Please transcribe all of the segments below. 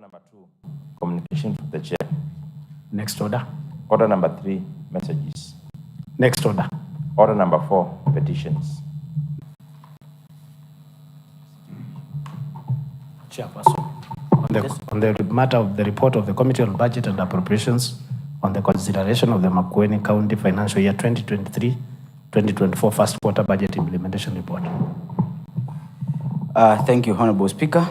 number 2, communication from the chair. Next order. Order number 3, messages. Next order. Order number 4, petitions. Chairperson. On the matter of the report of the Committee on Budget and Appropriations on the consideration of the Makueni County Financial Year 2023-2024 First Quarter Budget Implementation Report. Thank you, Honorable Speaker.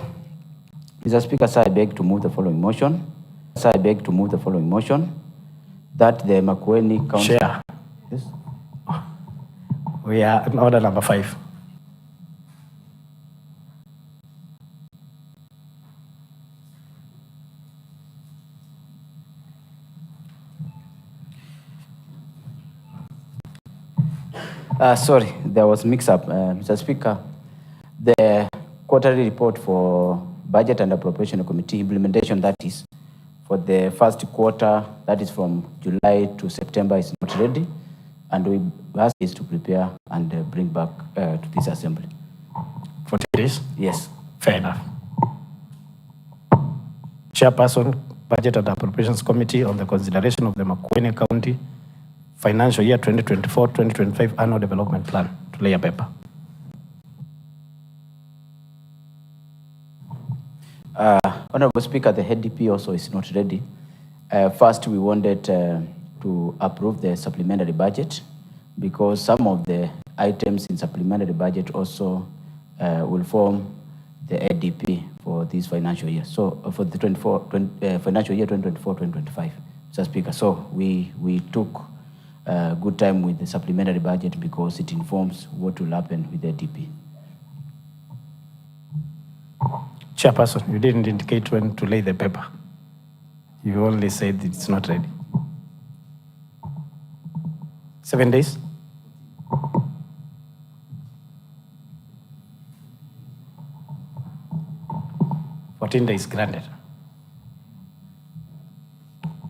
Mr. Speaker, sir, I beg to move the following motion. Sir, I beg to move the following motion that the Makueni County... Chair. Yes? We are in order number 5. Sorry, there was mix-up, Mr. Speaker. The quarterly report for Budget and Appropriation Committee implementation, that is, for the first quarter, that is from July to September, is not ready, and we ask is to prepare and bring back to this assembly. 40 days? Yes. Fair enough. Chairperson, Budget and Appropriations Committee on the consideration of the Makueni County Financial Year 2024-2025 Annual Development Plan. To lay a paper. Honorable Speaker, the head DP also is not ready. First, we wanted to approve the supplementary budget because some of the items in supplementary budget also will form the ADP for this financial year. So for the financial year 2024-2025, Mr. Speaker. So we took good time with the supplementary budget because it informs what will happen with the ADP. Chairperson, you didn't indicate when to lay the paper. You only said it's not ready. 7 days? $14 days granted.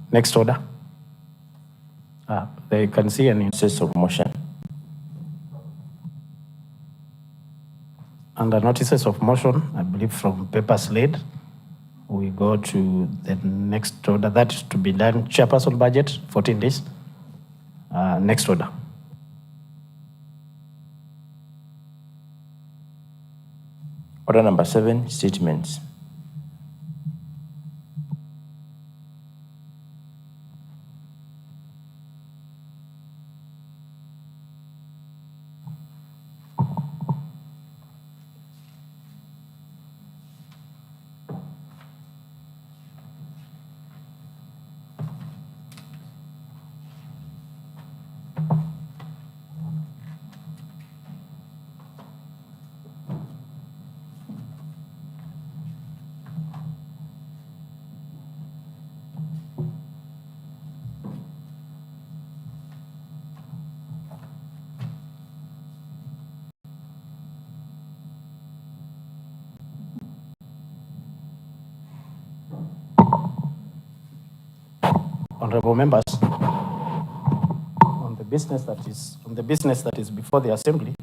Next order. They can see an Notices of motion. Under notices of motion, I believe from papers laid, we go to the next order. That is to be done. Chairperson budget, 14 days. Next order. Order number 7, statements. Honorable members, on the business that is before the Assembly,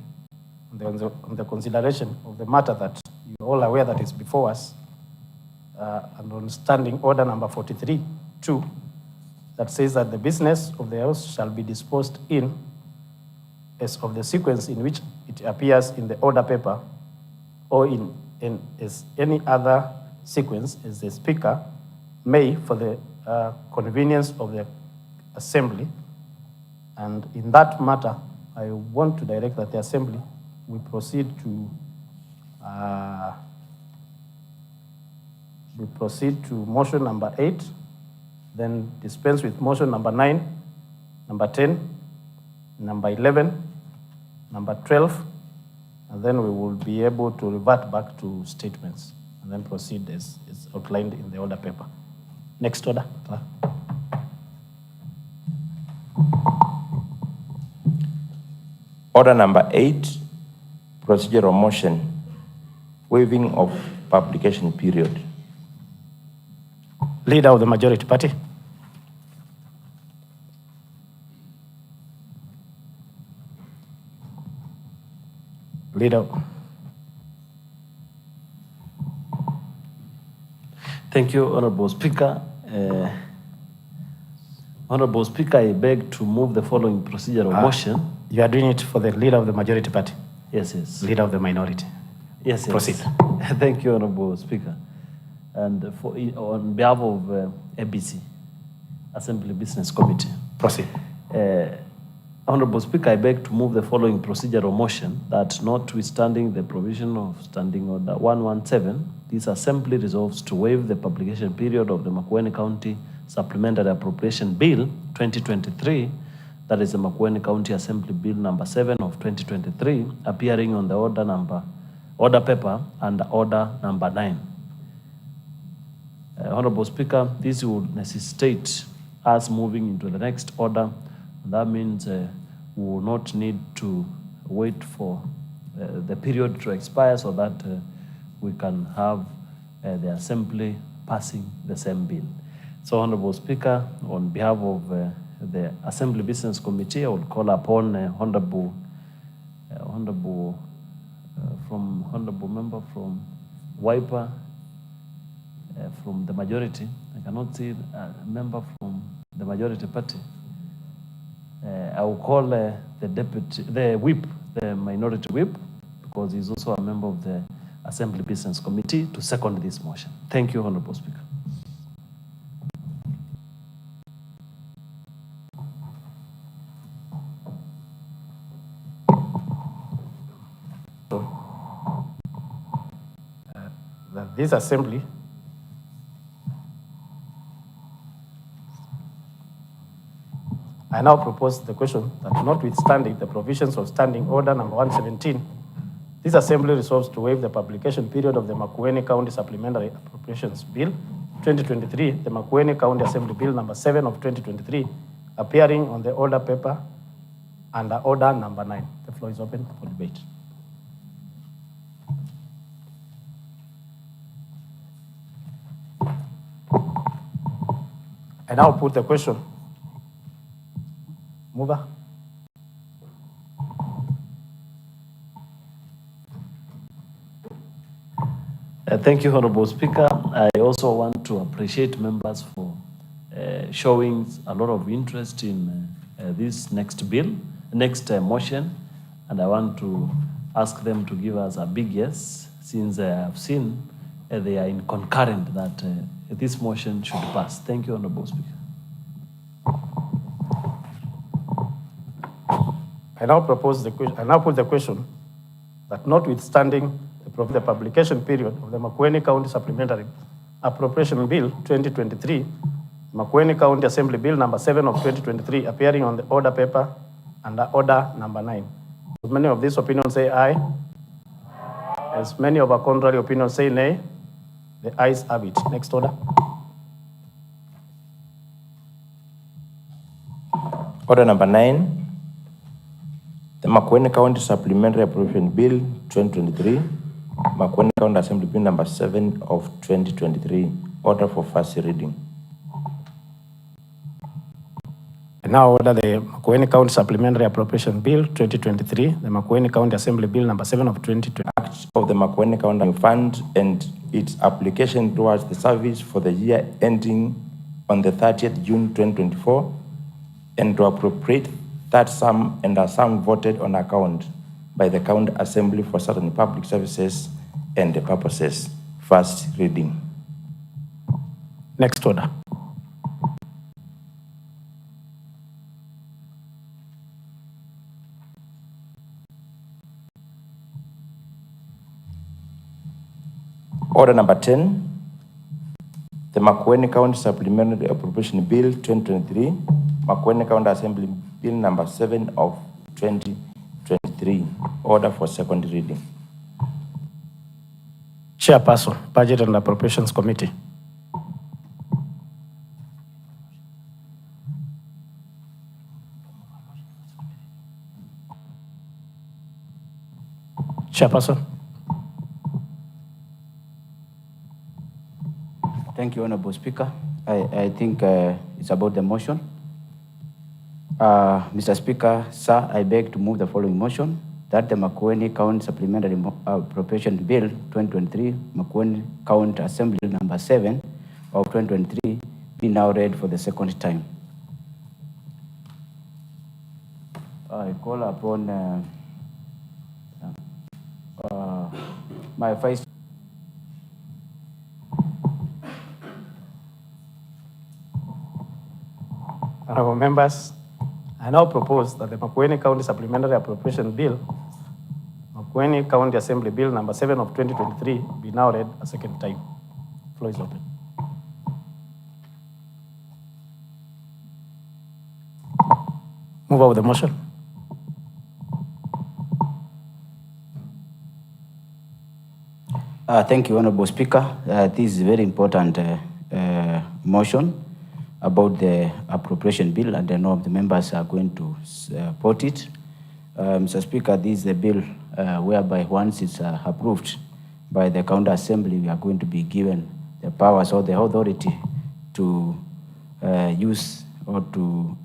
on the consideration of the matter that you're all aware that is before us, and on standing order number 43-2, that says that the business of the House shall be disposed in as of the sequence in which it appears in the order paper or in as any other sequence as the Speaker may, for the convenience of the Assembly. And in that matter, I want to direct that the Assembly will proceed to motion number 8, then dispense with motion number 9, number 10, number 11, number 12, and then we will be able to revert back to statements and then proceed as outlined in the order paper. Next order. Order number 8, procedural motion, waiving of publication period. Leader of the majority party. Leader. Thank you, Honorable Speaker. Honorable Speaker, I beg to move the following procedural motion. You are doing it for the leader of the majority party, Yes, yes. leader of the minority. Yes, yes. Proceed. Thank you, Honorable Speaker. And on behalf of ABC, Assembly Business Committee. Proceed. Honorable Speaker, I beg to move the following procedural motion that notwithstanding the provision of Standing Order 117, this Assembly resolves to waive the publication period of the Makueni County Supplementary Appropriation Bill 2023, that is the Makueni County Assembly Bill number 7 of 2023, appearing on the order paper and order number 9. Honorable Speaker, this would necessitate us moving into the next order. That means we will not need to wait for the period to expire so that we can have the Assembly passing the same bill. So, Honorable Speaker, on behalf of the Assembly Business Committee, I would call upon Honorable member from Wiper, from the majority. I cannot see a member from the majority party. I will call the whip, the minority whip, because he's also a member of the Assembly Business Committee, to second this motion. Thank you, Honorable Speaker. That this Assembly I now propose the question that notwithstanding the provisions of Standing Order number 117, this Assembly resolves to waive the publication period of the Makueni County Supplementary Appropriations Bill 2023, the Makueni County Assembly Bill number 7 of 2023, appearing on the order paper under order number 9. The floor is open for debate. I now put the question. Mover. Thank you, Honorable Speaker. I also want to appreciate members for showing a lot of interest in this next motion, and I want to ask them to give us a big yes, since I have seen they are in concurrent that this motion should pass. Thank you, Honorable Speaker. I now propose the question. I now put the question that notwithstanding the publication period of the Makueni County Supplementary Appropriation Bill 2023, Makueni County Assembly Bill number 7 of 2023, appearing on the order paper under order number 9. As many of these opinions say aye. As many of our contrary opinions say nay. The ayes have it. Next order. Order number 9. The Makueni County Supplementary Appropriation Bill 2023, Makueni County Assembly Bill number 7 of 2023, order for first reading. I now order the Makueni County Supplementary Appropriation Bill 2023, the Makueni County Assembly Bill number 7 of 2023. Act of the Makueni County Fund and its application towards the service for the year ending on the 30th June 2024, and to appropriate that sum and a sum voted on account by the County Assembly for certain public services and the purposes. First reading. Next order. Order number 10. The Makueni County Supplementary Appropriation Bill 2023, Makueni County Assembly Bill number 7 of 2023, order for second reading. Chairperson, Budget and Appropriations Committee. Chairperson. Thank you, Honorable Speaker. I think it's about the motion. Mr. Speaker, sir, I beg to move the following motion, that the Makueni County Supplementary Appropriation Bill 2023, Makueni County Assembly number 7, of 2023 be now read for the second time. I call upon my vice. Honorable members, I now propose that the Makueni County Supplementary Appropriation Bill, Makueni County Assembly Bill number 7 of 2023, be now read a second time. Floor is open. Move out the motion. Thank you, Honorable Speaker. This is a very important motion about the appropriation bill, and I know the members are going to support it. Mr. Speaker, this is a bill whereby once it's approved by the County Assembly, we are going to be given the powers or the authority to use or to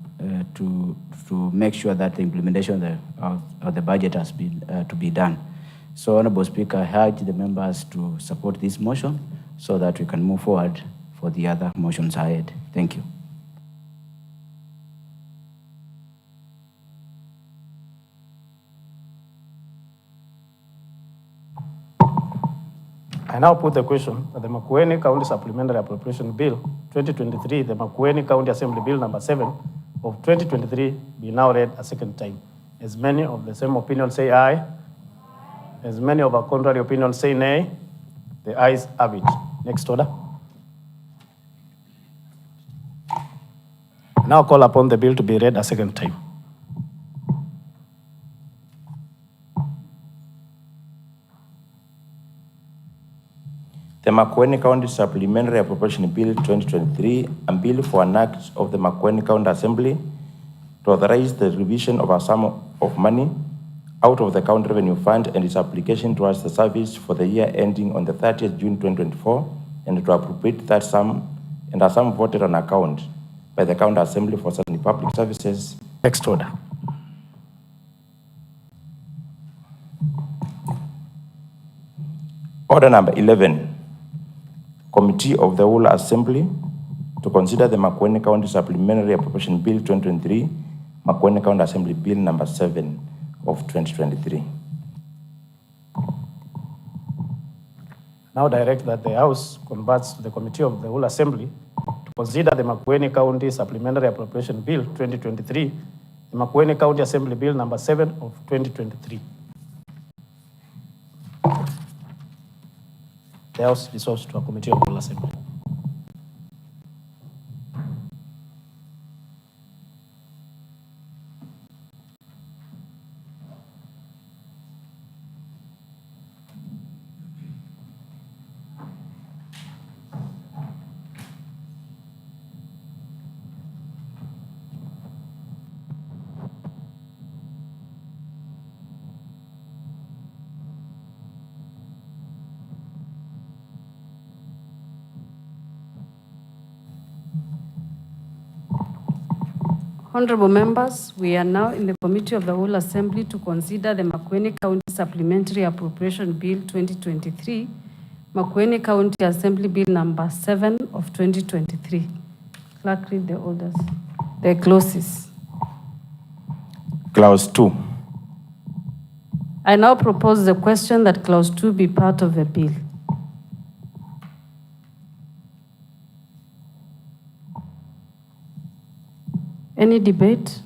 make sure that the implementation of the budget has been to be done. So, Honorable Speaker, I urge the members to support this motion so that we can move forward for the other motions ahead. Thank you. I now put the question that the Makueni County Supplementary Appropriation Bill 2023, the Makueni County Assembly Bill number 7 of 2023, be now read a second time. As many of the same opinion say aye. As many of our contrary opinions say nay. The ayes have it. Next order. I now call upon the bill to be read a second time. The Makueni County Supplementary Appropriation Bill 2023, a bill for an act of the Makueni County Assembly to authorize the revision of a sum of money out of the County Revenue Fund and its application towards the service for the year ending on the 30th June 2024, and to appropriate that sum and a sum voted on account by the County Assembly for certain public services. Next order. Order number 11. Committee of the Whole Assembly to consider the Makueni County Supplementary Appropriation Bill 2023, Makueni County Assembly Bill number 7 of 2023. Now direct that the House converts to the Committee of the Whole Assembly to consider the Makueni County Supplementary Appropriation Bill 2023, the Makueni County Assembly Bill number 7 of 2023. The House dissolves to a Committee of the Whole Assembly. Honorable members, we are now in the Committee of the Whole Assembly to consider the Makueni County Supplementary Appropriation Bill 2023, Makueni County Assembly Bill number 7 of 2023. Clerk, read the orders. The clauses. Clause 2. I now propose the question that Clause 2 be part of the bill. Any debate?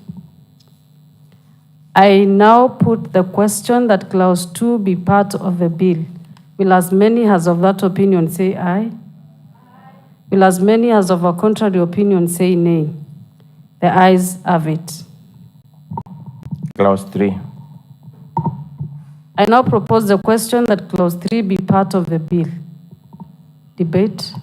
I now put the question that Clause 2 be part of the bill. Will as many as of that opinion say aye? Will as many as of a contrary opinion say nay? The ayes have it. Clause 3. I now propose the question that Clause 3 be part of the bill. Debate?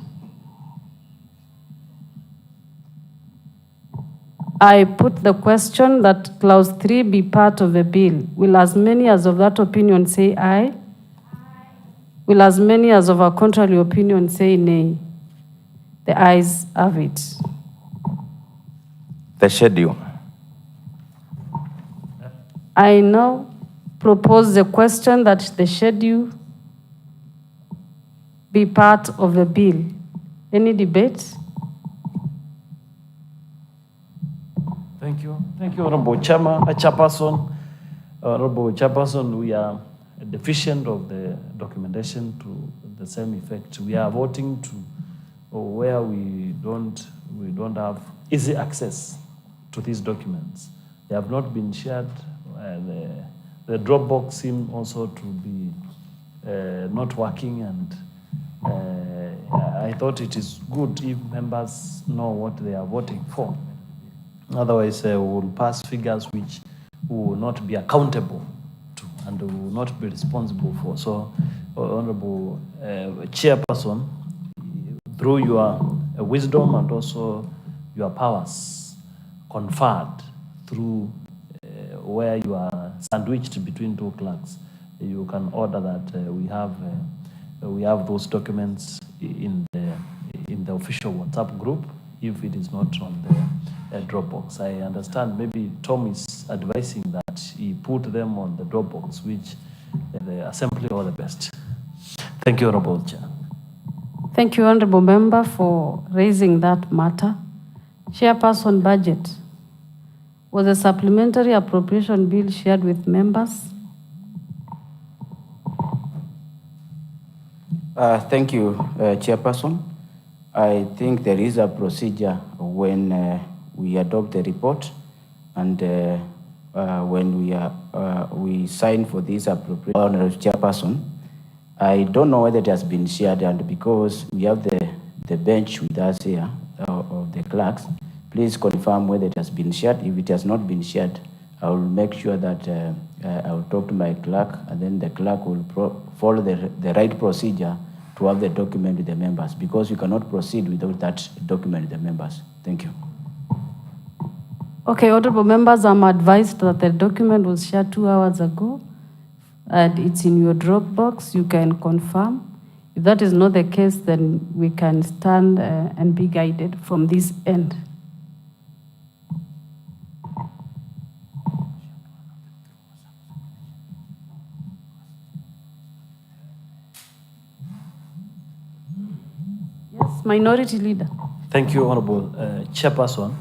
I put the question that Clause 3 be part of the bill. Will as many as of that opinion say aye? Will as many as of a contrary opinion say nay? The ayes have it. The schedule. I now propose the question that the schedule be part of the bill. Any debate? Thank you. Thank you, Honorable Chairperson. Honorable Chairperson, we are deficient of the documentation to the same effect. We are voting to where we don't have easy access to these documents. They have not been shared. The Dropbox seems also to be not working, and I thought it is good if members know what they are voting for. Otherwise, we will pass figures which we will not be accountable to and we will not be responsible for. So, Honorable Chairperson, through your wisdom and also your powers conferred through where you are sandwiched between two clerks, you can order that we have those documents in the official WhatsApp group if it is not on the Dropbox. I understand maybe Tom is advising that he put them on the Dropbox, which the Assembly all the best. Thank you, Honorable Chair. Thank you, Honorable Member, for raising that matter. Chairperson, budget. Was a supplementary appropriation bill shared with members? Thank you, Chairperson. I think there is a procedure when we adopt the report and when we sign for this appropriation. Honorable Chairperson, I don't know whether it has been shared, and because we have the bench with us here of the clerks, please confirm whether it has been shared. If it has not been shared, I will make sure that I will talk to my clerk, and then the clerk will follow the right procedure to have the document with the members, because we cannot proceed without that document with the members. Thank you. Okay, Honorable Members, I'm advised that the document was shared 2 hours ago and it's in your Dropbox. You can confirm. If that is not the case, then we can stand and be guided from this end. Yes, Minority Leader. Thank you, Honorable Chairperson.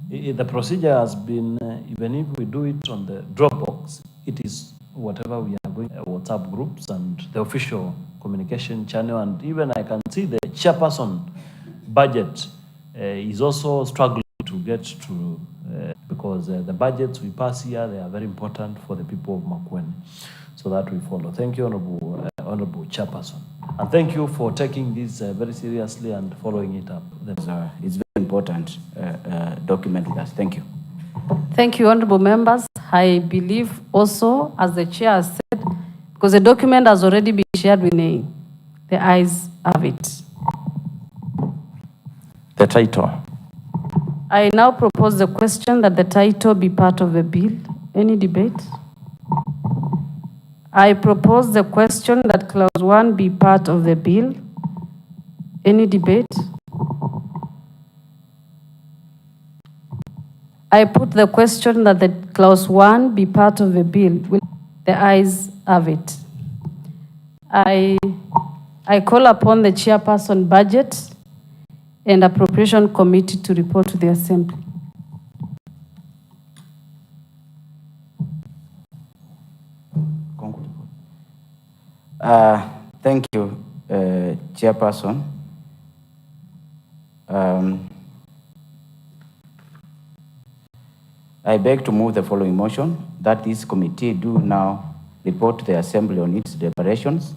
The procedure has been, even if we do it on the Dropbox, it is whatever we are going, WhatsApp groups and the official communication channel, and even I can see the Chairperson budget is also struggling to get to, because the budgets we pass here, they are very important for the people of Makueni, so that we follow. Thank you, Honorable Chairperson. And thank you for taking this very seriously and following it up. It's very important document with us. Thank you. Thank you, Honorable Members. I believe also, as the Chair has said, because the document has already been shared with me, the ayes have it. The title. I now propose the question that the title be part of the bill. Any debate? I propose the question that clause 1 be part of the bill. Any debate? I put the question that the clause 1 be part of the bill. The ayes have it. I call upon the Chairperson Budget and Appropriation Committee to report to the Assembly. Thank you, Chairperson. I beg to move the following motion, that this committee do now report to the Assembly on its deliberations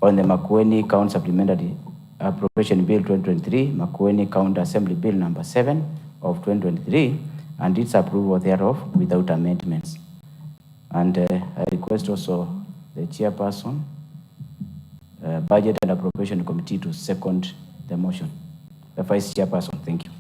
on the Makueni County Supplementary Appropriation Bill 2023, Makueni County Assembly Bill number 7 of 2023, and its approval thereof without amendments. And I request also the Chairperson, Budget and Appropriation Committee to second the motion. The Vice Chairperson, thank you.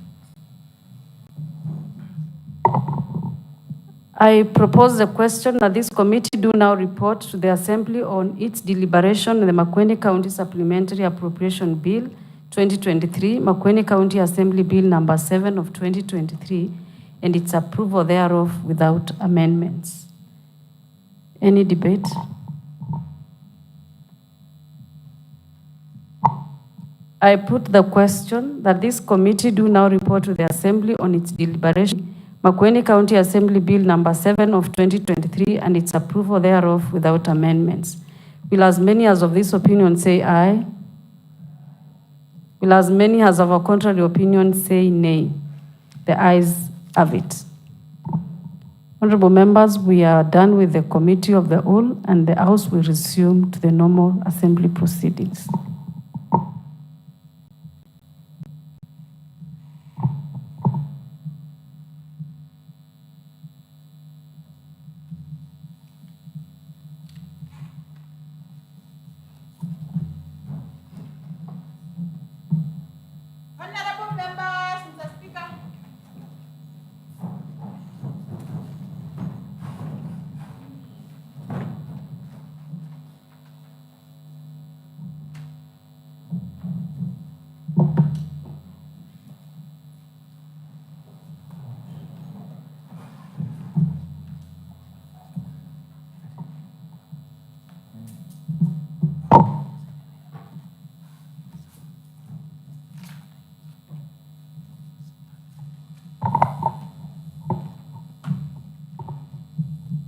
I propose the question that this committee do now report to the Assembly on its deliberation on the Makueni County Supplementary Appropriation Bill 2023, Makueni County Assembly Bill number 7 of 2023, and its approval thereof without amendments. Any debate? I put the question that this committee do now report to the Assembly on its deliberation, Makueni County Assembly Bill number 7 of 2023 and its approval thereof without amendments. Will as many as of this opinion say aye? Will as many as of a contrary opinion say nay? The ayes have it. Honorable members, we are done with the committee of the whole and the House will resume to the normal assembly proceedings. Honorable members, Mr. Speaker.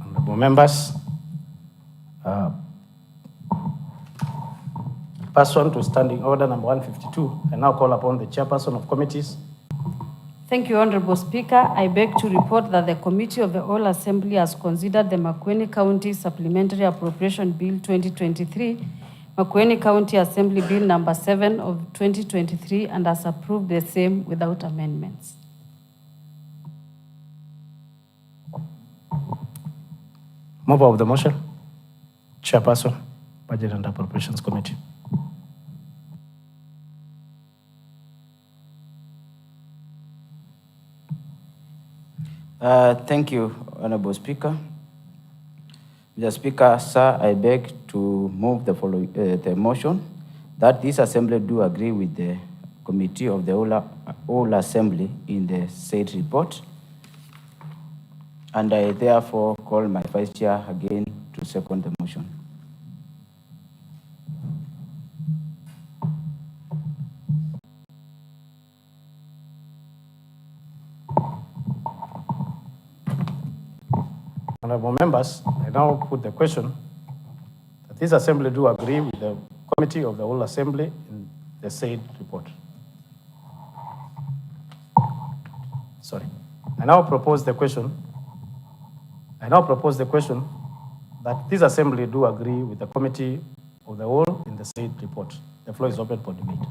Honorable members, person to standing order number 152, I now call upon the chairperson of committees. Thank you, Honorable Speaker. I beg to report that the Committee of the Whole Assembly has considered the Makueni County Supplementary Appropriation Bill 2023, Makueni County Assembly Bill number 7 of 2023, and has approved the same without amendments. Mover of the motion, chairperson, Budget and Appropriations Committee. Thank you, Honorable Speaker. Mr. Speaker, sir, I beg to move the following the motion that this Assembly do agree with the Committee of the Whole Assembly in the said report, and I therefore call my Vice Chair again to second the motion. Honorable members, I now put the question that this Assembly do agree with the Committee of the Whole Assembly in the said report. Sorry. I now propose the question that this Assembly do agree with the Committee of the Whole in the said report. The floor is open for debate.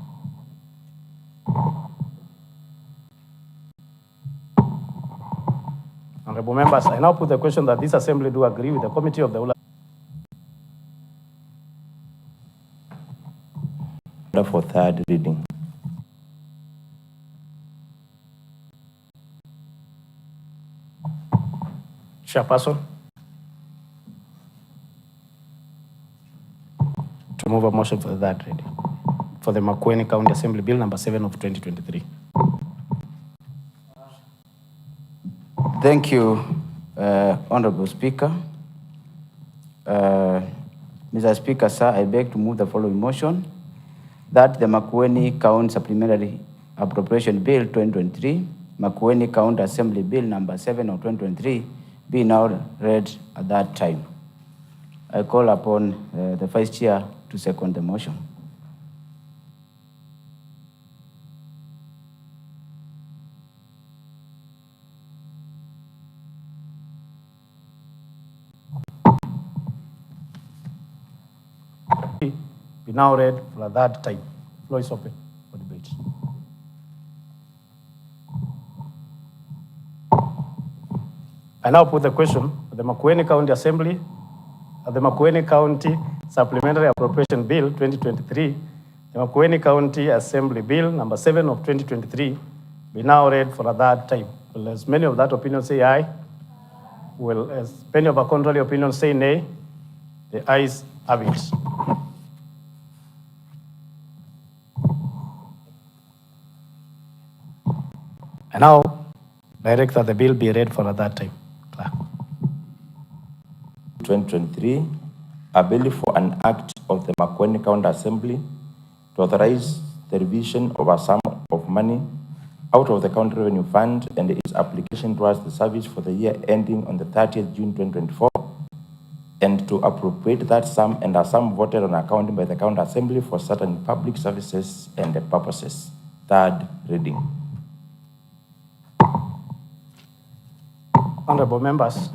Honorable members, I now put the question that this Assembly do agree with the Committee of the Whole. Order for third reading. Chairperson, to move a motion for the third reading for the Makueni County Assembly Bill number 7 of 2023. Thank you, Honorable Speaker. Mr. Speaker, sir, I beg to move the following motion that the Makueni County Supplementary Appropriation Bill 2023, Makueni County Assembly Bill number 7 of 2023 be now read at that time. I call upon the Vice Chair to second the motion. Be now read for that time. Floor is open for debate. I now put the question of the Makueni County Assembly, the Makueni County Supplementary Appropriation Bill 2023, the Makueni County Assembly Bill number 7 of 2023 be now read for that time. Will as many of that opinion say aye? Will as many of a contrary opinion say nay? The ayes have it. I now direct that the bill be read for that time. Clerk. 2023, a bill for an act of the Makueni County Assembly to authorize the the revision of a sum of money out of the County Revenue Fund and its application towards the service for the year ending on the 30th June 2024, and to appropriate that sum and a sum voted on account by the County Assembly for certain public services and purposes. Third reading. Honorable members,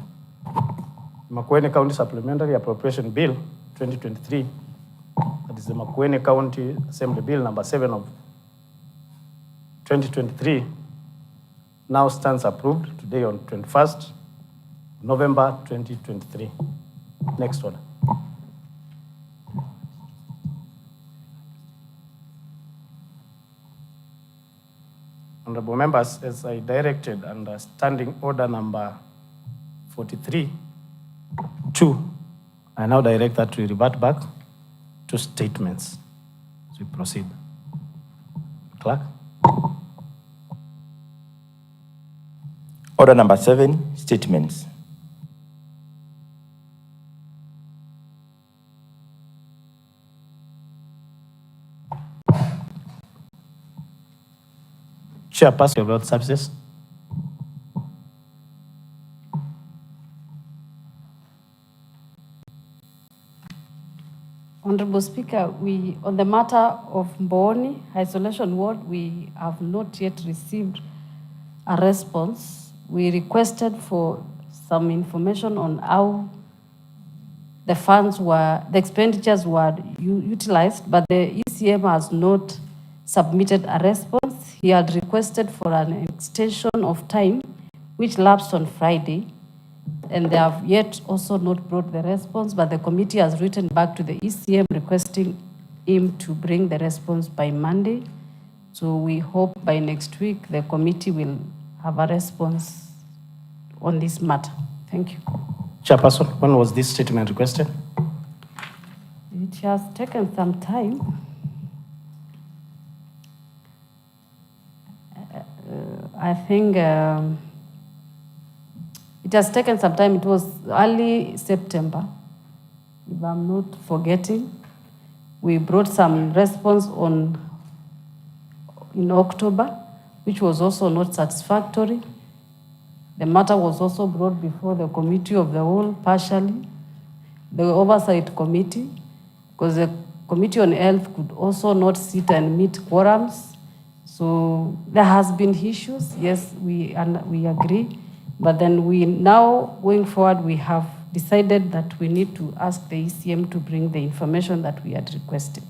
Makueni County Supplementary Appropriation Bill 2023, that is the Makueni County Assembly Bill number 7 of 2023, now stands approved today on 21st November 2023. Next order. Honorable members, as I directed under Standing Order number 43(2), I now direct that we revert back to statements as we proceed. Clerk. Order number 7, statements. Chairperson of Health Services. Honorable Speaker, on the matter of Mboni Isolation Ward, we have not yet received a response. We requested for some information on how the expenditures were utilized, but the ECM has not submitted a response. He had requested for an extension of time, which lapsed on Friday, and they have yet also not brought the response, but the committee has written back to the ECM requesting him to bring the response by Monday. So we hope by next week the committee will have a response on this matter. Thank you. Chairperson, when was this statement requested? It has taken some time. I think it has taken some time. It was early September, if I'm not forgetting. We brought some response in October, which was also not satisfactory. The matter was also brought before the Committee of the Whole, partially, the Oversight Committee, because the Committee on Health could also not sit and meet quorums. So there has been issues, yes, we agree, but then we now, going forward, we have decided that we need to ask the ECM to bring the information that we had requested.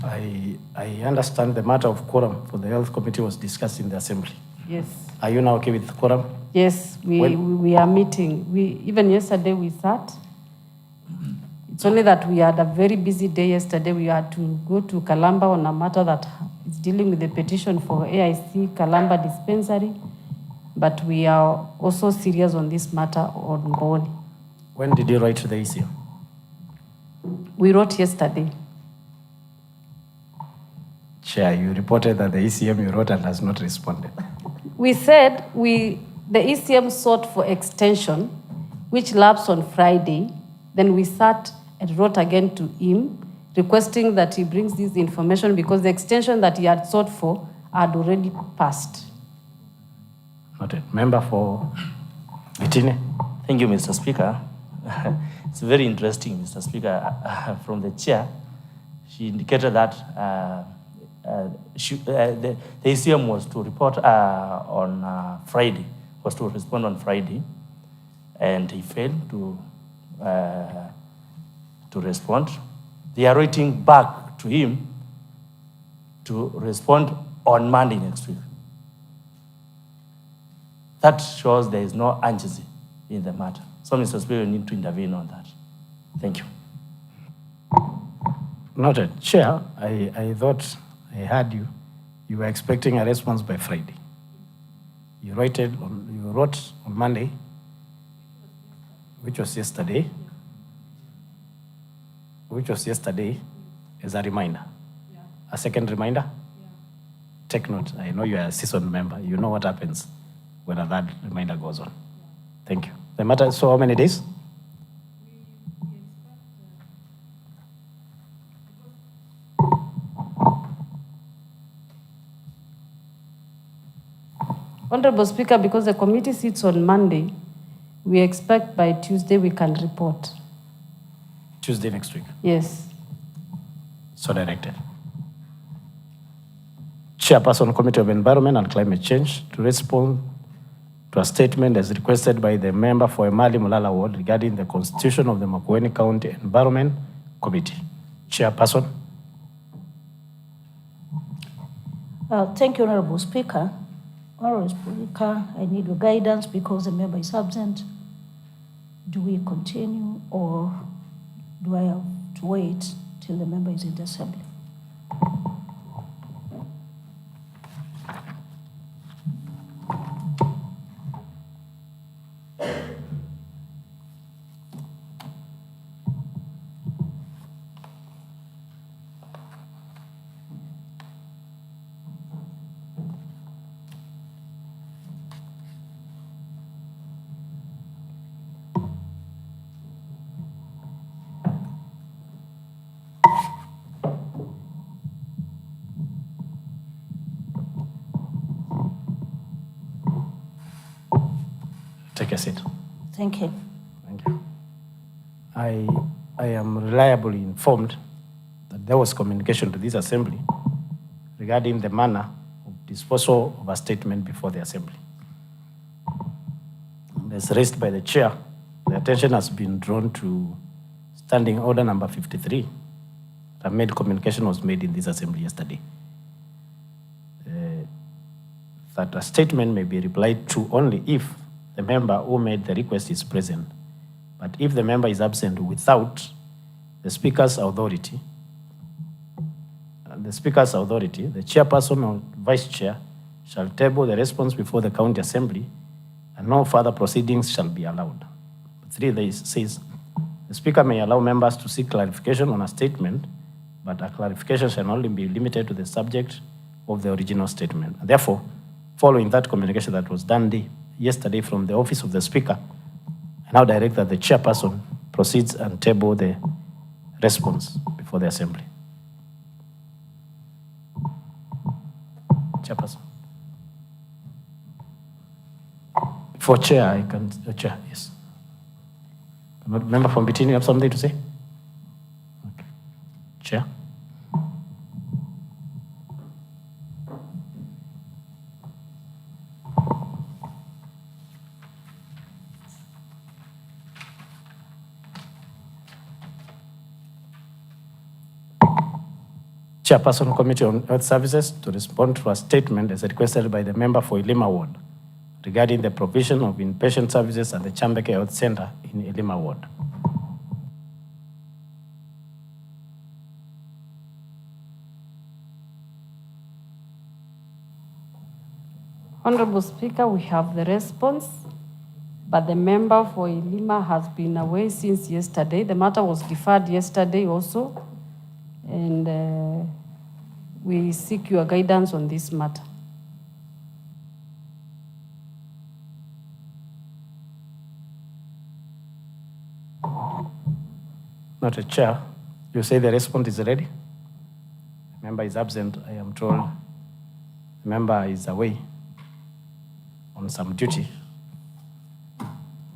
I understand the matter of quorum for the Health Committee was discussed in the Assembly. Yes. Are you now okay with quorum? Yes, we are meeting. Even yesterday we sat. It's only that we had a very busy day yesterday. We had to go to Kalamba on a matter that is dealing with the petition for AIC Kalamba Dispensary, but we are also serious on this matter on Mboni. When did you write to the ECM? We wrote yesterday. Chair, you reported that the ECM you wrote and has not responded. We said the ECM sought for extension, which lapsed on Friday. Then we sat and wrote again to him, requesting that he brings this information because the extension that he had sought for had already passed. Noted. Member for Itine. Thank you, Mr. Speaker. It's very interesting, Mr. Speaker. From the chair, she indicated that the ECM was to report on Friday, was to respond on Friday, and he failed to respond. They are waiting back to him to respond on Monday next week. That shows there is no urgency in the matter. So, Mr. Speaker, you need to intervene on that. Thank you. Noted. Chair, I thought I heard you. You were expecting a response by Friday. You wrote on Monday, which was yesterday. Which was yesterday, as a reminder. Yeah. A second reminder? Yeah. Take note. I know you are a seasoned member. You know what happens when a third reminder goes on. Yeah. Thank you. The matter, so how many days? Honorable Speaker, because the committee sits on Monday, we expect by Tuesday we can report. Tuesday next week. Yes. So directed. Chairperson, Committee of Environment and Climate Change, to respond to a statement as requested by the member for Emali Mulala Ward regarding the constitution of the Makueni County Environment Committee. Chairperson. Thank you, Honorable Speaker. Honorable Speaker, I need your guidance because the member is absent. Do we continue or do I have to wait till the member is in the assembly? Take a seat. Thank you. Thank you. I am reliably informed that there was communication to this assembly regarding the manner of disposal of a statement before the assembly. As raised by the chair, the attention has been drawn to standing order number 53. Communication was made in this assembly yesterday. That a statement may be replied to only if the member who made the request is present. But if the member is absent without the speaker's authority, the chairperson or vice chair shall table the response before the county assembly and no further proceedings shall be allowed. 3 says, the speaker may allow members to seek clarification on a statement, but a clarification shall only be limited to the subject of the original statement. And therefore, following that communication that was done yesterday from the office of the speaker, I now direct that the chairperson proceeds and table the response before the assembly. Chairperson. Before chair, I can, chair, yes. Member from between, you have something to say? Okay. Chair. Chairperson, Committee on Health Services, to respond to a statement as requested by the member for Ilima Ward regarding the provision of inpatient services at the Chambeke Health Center in Ilima Ward. Honorable Speaker, we have the response, but the member for Ilima has been away since yesterday. The matter was deferred yesterday also, and we seek your guidance on this matter. Not a chair. You say the response is ready? The member is absent. I am told the member is away on some duty.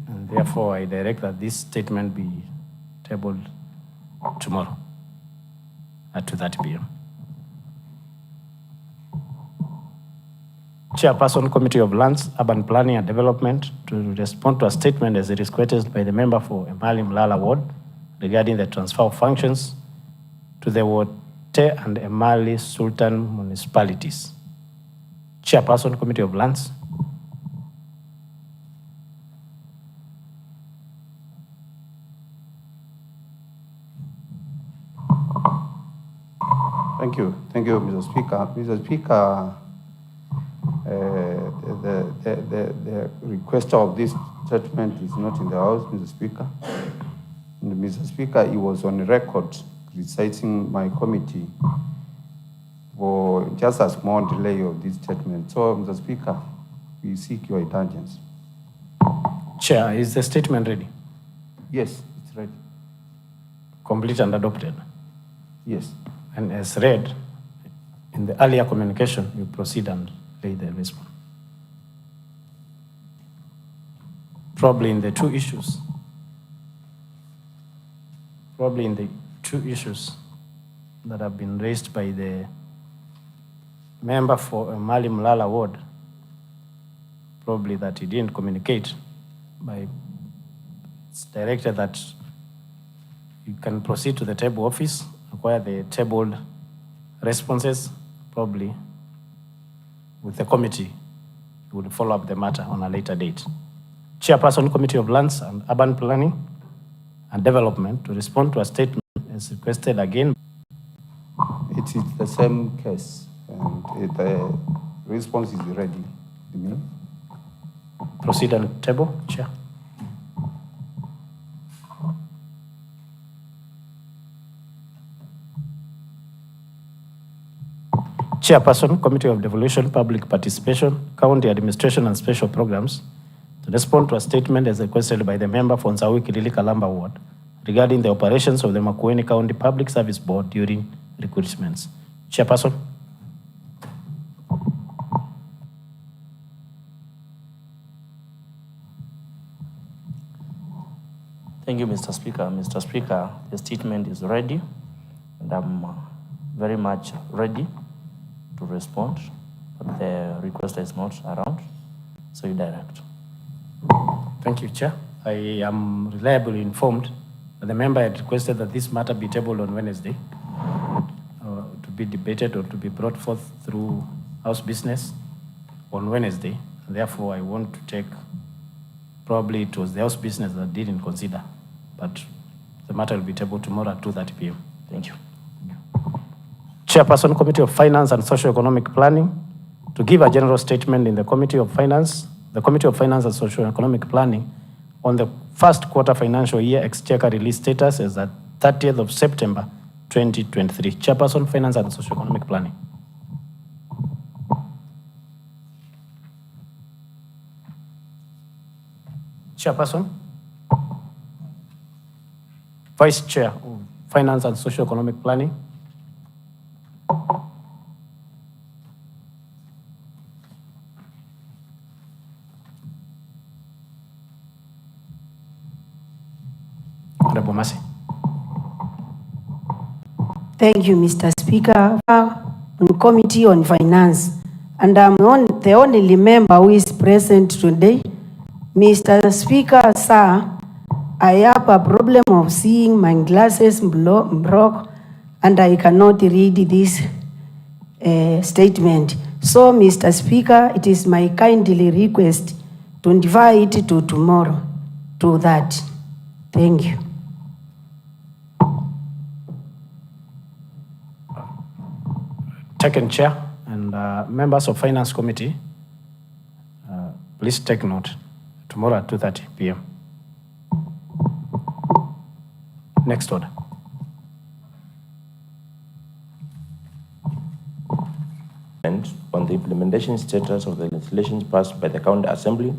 And therefore, I direct that this statement be tabled tomorrow at 2:30 p.m. Chairperson, Committee of Lands, Urban Planning and Development, to respond to a statement as it is requested by the member for Emali Mulala Ward regarding the transfer of functions to the Wote and Emali Sultan municipalities. Chairperson, Committee of Lands. Thank you, Mr. Speaker. Mr. Speaker, the requester of this statement is not in the House, Mr. Speaker. And Mr. Speaker, he was on record criticizing my committee for just a small delay of this statement. So, Mr. Speaker, we seek your indulgence. Chair, is the statement ready? Yes, it's ready. Complete and adopted? Yes. And as read, in the earlier communication, you proceed and lay the response. probably in the two issues that have been raised by the member for Mali Mulala ward, probably that he didn't communicate by, it's directed that you can proceed to the table office, acquire the tabled responses, probably with the committee, we would follow up the matter on a later date. Chairperson, Committee of Lands and Urban Planning and Development, to respond to a statement as requested again. It is the same case, and the response is ready. Proceed on table, Chair. Chairperson, Committee of Devolution, Public Participation, County Administration and Special Programs, to respond to a statement as requested by the member for Nsawi Kilili Kalamba Ward regarding the operations of the Makueni County Public Service Board during recruitments. Chairperson. Thank you, Mr. Speaker. Mr. Speaker, the statement is ready, and I'm very much ready to respond, but the requester is not around, so you direct. Thank you, Chair. I am reliably informed that the member had requested that this matter be tabled on Wednesday to be debated or to be brought forth through House business on Wednesday. And therefore, I want to take, probably it was the House business that didn't consider, but the matter will be tabled tomorrow at 2:30 p.m. Thank you. Chairperson, Committee of Finance and Socio-Economic Planning, to give a general statement in the Committee of Finance and Socio-Economic Planning on the first quarter financial year exchequer release status as at 30th of September 2023. Chairperson, Finance and Socio-Economic Planning. Chairperson. Vice Chair of Finance and Socio-Economic Planning. Honorable Masi. Thank you, Mr. Speaker. On Committee on Finance, and I'm the only member who is present today. Mr. Speaker, sir, I have a problem of seeing my glasses broke, and I cannot read this statement. So, Mr. Speaker, it is my kindly request to defer it to tomorrow, to that. Thank you. Taken, Chair, and members of Finance Committee, please take note. Tomorrow at 2:30 p.m. Next order. And on the implementation status of the legislation passed by the County Assembly,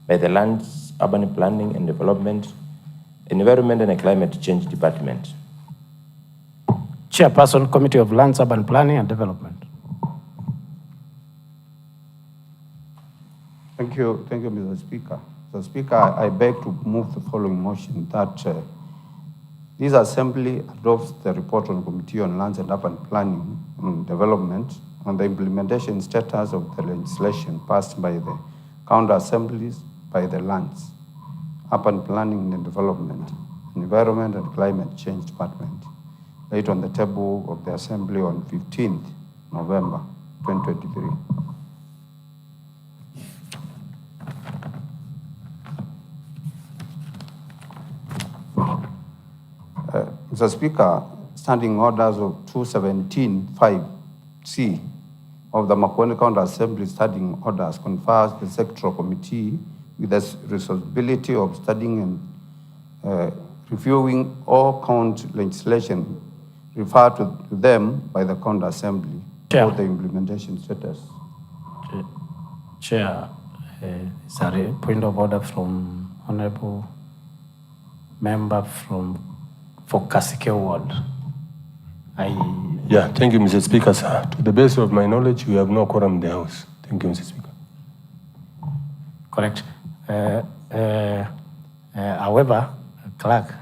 by the Lands, Urban Planning and Development, Environment and Climate Change Department. Chairperson, Committee of Lands, Urban Planning and Development. Thank you, Mr. Speaker. Mr. Speaker, I beg to move the following motion that this Assembly adopts the report on Committee on Lands and Urban Planning and Development on the implementation status of the legislation passed by the County Assemblies, by the Lands, Urban Planning and Development, Environment and Climate Change Department, laid on the table of the Assembly on 15th November 2023. Mr. Speaker, standing orders of 217(5)C of the Makueni County Assembly standing orders confers the sectoral committee with the responsibility of studying and reviewing all county legislation referred to them by the County Assembly for the implementation status. Chair, is there a point of order from Honorable Member for Kasike Ward? Yeah, thank you, Mr. Speaker, sir. To the best of my knowledge, we have no quorum in the House. Thank you, Mr. Speaker. Correct. However, clerk,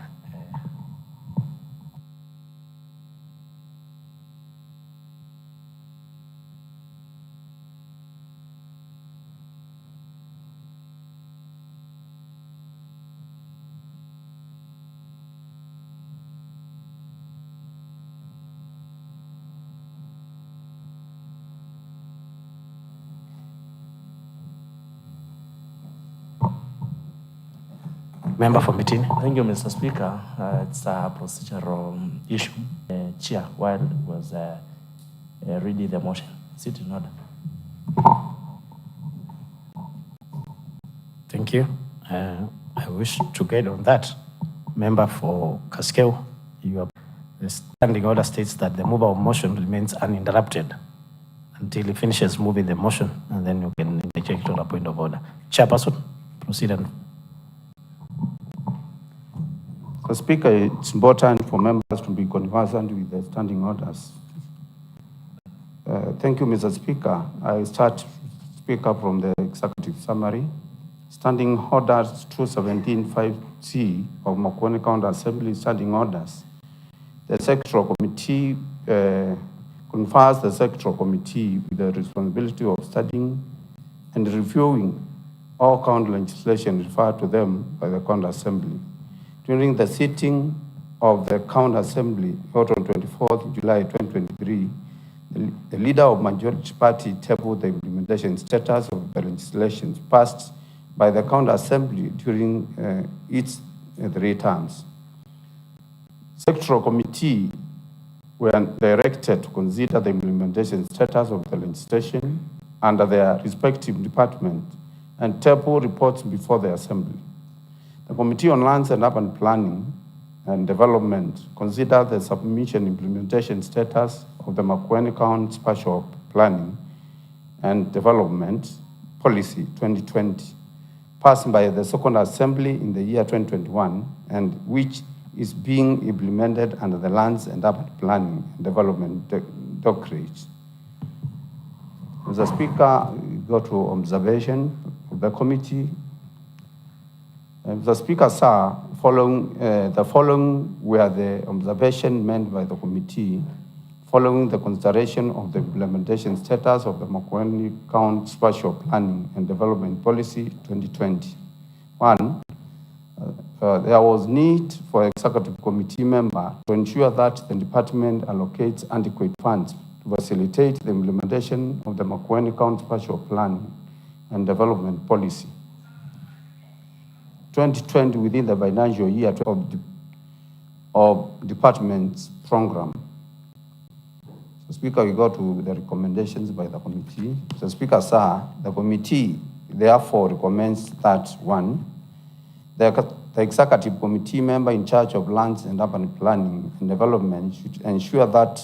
member for meeting. Thank you, Mr. Speaker. It's a procedural issue. Chair, while it was reading the motion, is it in order? Thank you. I wish to guide on that. Member for Cascale, the standing order states that the mover of motion remains uninterrupted until he finishes moving the motion, and then you can interject on a point of order. Chairperson, proceed. Mr. Speaker, it's important for members to be conversant with the standing orders. Thank you, Mr. Speaker. I start speaker from the executive summary. Standing orders 217.5C of Makueni County Assembly standing orders. The sectoral committee confers the sectoral committee with the responsibility of studying and reviewing all county legislation referred to them by the County Assembly. During the sitting of the County Assembly held on 24th July 2023, the leader of majority party tabled the implementation status of the legislation passed by the County Assembly during its 3 terms. Sectoral committee were directed to consider the implementation status of the legislation under their respective department and table reports before the Assembly. The Committee on Lands and Urban Planning and Development considered the submission implementation status of the Makueni County Spatial Planning and Development Policy 2020, passed by the Second Assembly in the year 2021, and which is being implemented under the Lands and Urban Planning and Development Doctrine. Mr. Speaker, we go to observation of the committee. Mr. Speaker, sir, the following were the observation made by the committee following the consideration of the implementation status of the Makueni County Spatial Planning and Development Policy 2020. 1, there was need for executive committee member to ensure that the department allocates adequate funds to facilitate the implementation of the Makueni County Spatial Planning and Development Policy 2020 within the financial year of department's program. So Speaker, we go to the recommendations by the committee. So Speaker, sir, the committee therefore recommends that 1, the executive committee member in charge of lands and urban planning and development should ensure that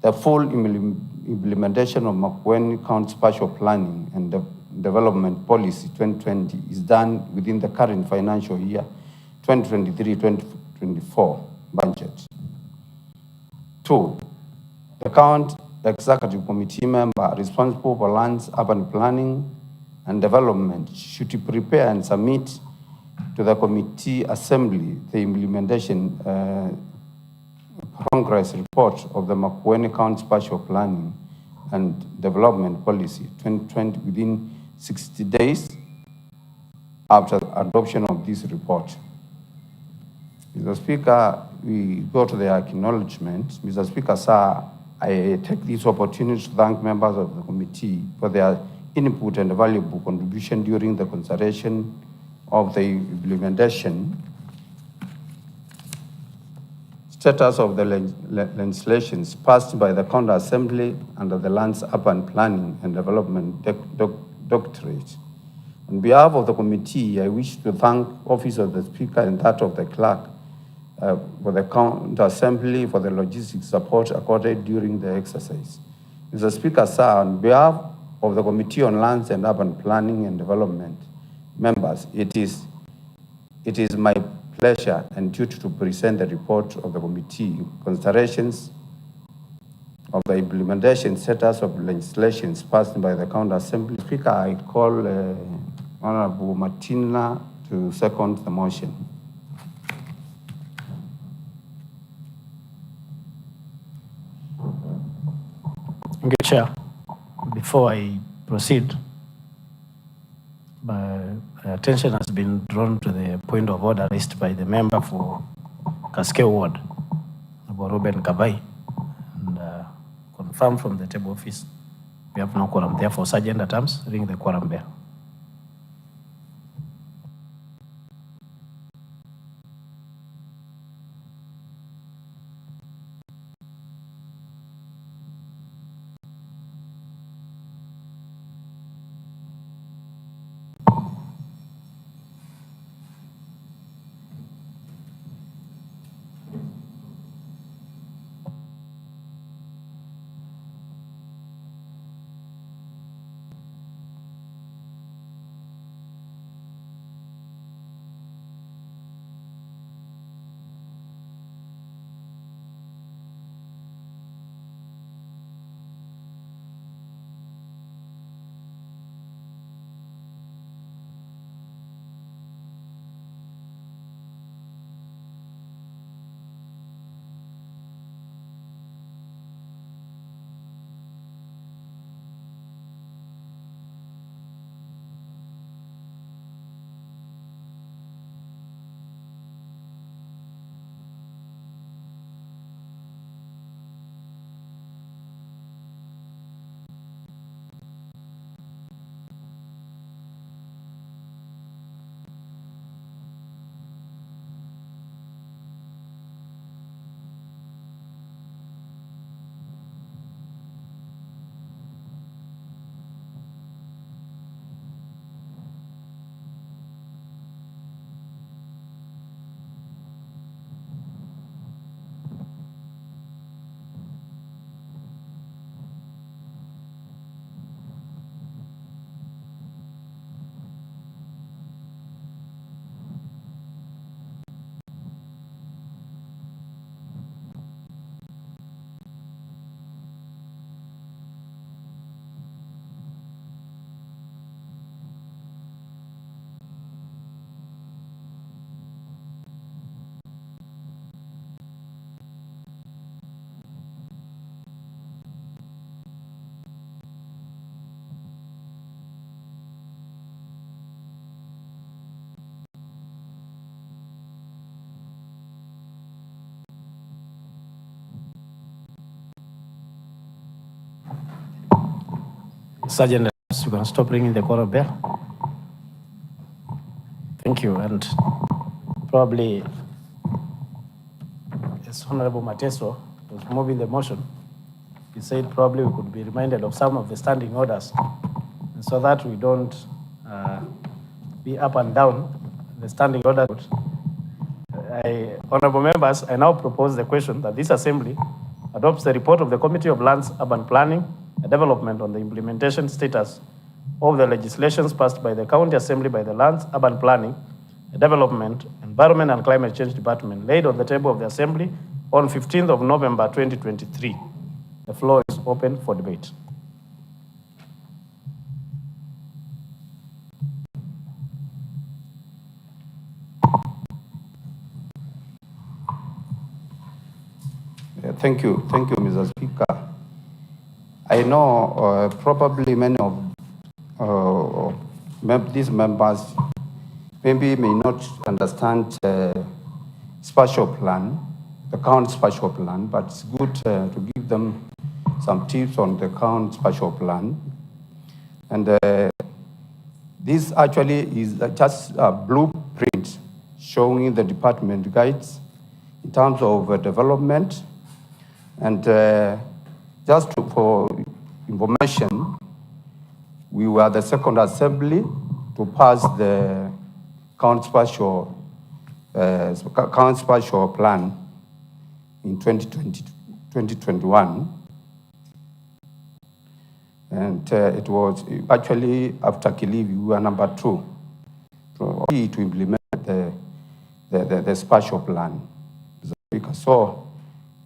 the full implementation of Makueni County Spatial Planning and Development Policy 2020 is done within the current financial year 2023-2024 budget. 2, the County Executive Committee member responsible for lands, urban planning and development should prepare and submit to the committee assembly the implementation progress report of the Makueni County Spatial Planning and Development Policy 2020 within 60 days after adoption of this report. Mr. Speaker, we go to the acknowledgement. Mr. Speaker, sir, I take this opportunity to thank members of the committee for their input and valuable contribution during the consideration of the implementation status of the legislations passed by the County Assembly under the Lands, Urban Planning and Development Doctorate. On behalf of the committee, I wish to thank Office of the Speaker and that of the Clerk for the County Assembly for the logistic support accorded during the exercise. Mr. Speaker, sir, on behalf of the Committee on Lands and Urban Planning and Development members, it is my pleasure and duty to present the report of the committee considerations of the implementation status of legislations passed by the County Assembly. Speaker, I call Honorable Martina to to second the motion. Thank you, Chair. Before I proceed, my attention has been drawn to the point of order raised by the member for Cascade Ward, Ruben Kabai, and confirmed from the table office. We have no quorum. Therefore, Sergeant at Arms, ring the quorum bell. Sergeant, you can stop ringing the quorum bell. Thank you. And probably, as Honorable Mateso was moving the motion, he said probably we could be reminded of some of the standing orders, and so that we don't be up and down the standing order. Honorable members, I now propose the question that this Assembly adopts the report of the Committee of Lands, Urban Planning, and Development on the implementation status of the legislations passed by the County Assembly by the Lands, Urban Planning, Development, Environment and Climate Change Department, laid on the table of the Assembly on 15th of November 2023. The floor is open for debate. Thank you, Mr. Speaker. I know probably many of these members maybe may not understand spatial plan, the current spatial plan, but it's good to give them some tips on the current spatial plan. And this actually is just a blueprint showing the department guides in terms of development. And just for information, we were the second assembly to pass the current spatial plan in 2021. And it was actually after Kilivi, we were number 2 to implement the spatial plan. So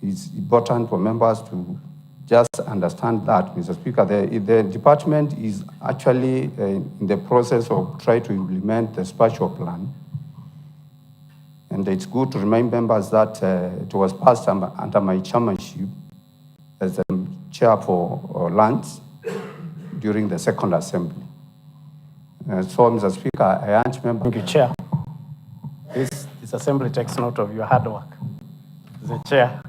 it's important for members to just understand that, Mr. Speaker, the department is actually in the process of trying to implement the spatial plan. And it's good to remind members that it was passed under my chairmanship as the chair for lands during the second assembly. So, Mr. Speaker, I urge members. Thank you, Chair. This assembly takes note of your hard work. The Chair,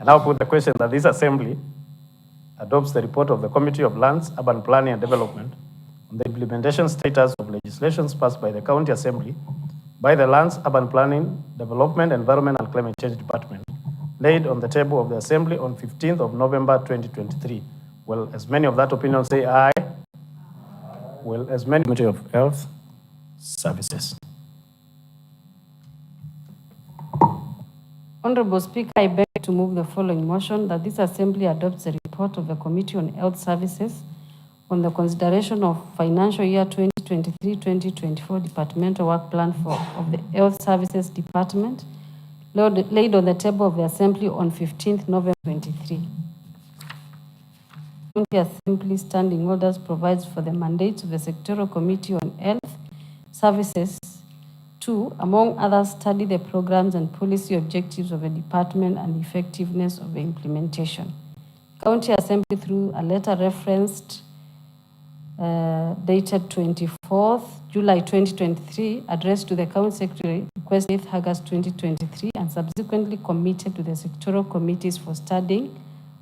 I now put the question that this assembly adopts the report of the Committee of Lands, Urban Planning and Development on the implementation status of legislations passed by the County Assembly by the Lands, Urban Planning, Development, Environment and Climate Change Department, laid on the table of the Assembly on 15th of November 2023. Well, as many of that opinion say aye. Well, as many Committee of Health Services. Honorable Speaker, I beg to move the following motion that this Assembly adopts the report of the Committee on Health Services on the consideration of financial year 2023-2024 departmental work plan of the Health Services Department laid on the table of the Assembly on 15th November 2023. County Assembly Standing Orders provides for the mandates of the Sectoral Committee on Health Services to, among others, study the programs and policy objectives of a department and the effectiveness of the implementation. County Assembly, through a letter referenced dated 24th July 2023, addressed to the County Secretary, request 8th August 2023, and subsequently committed to the sectoral committees for studying,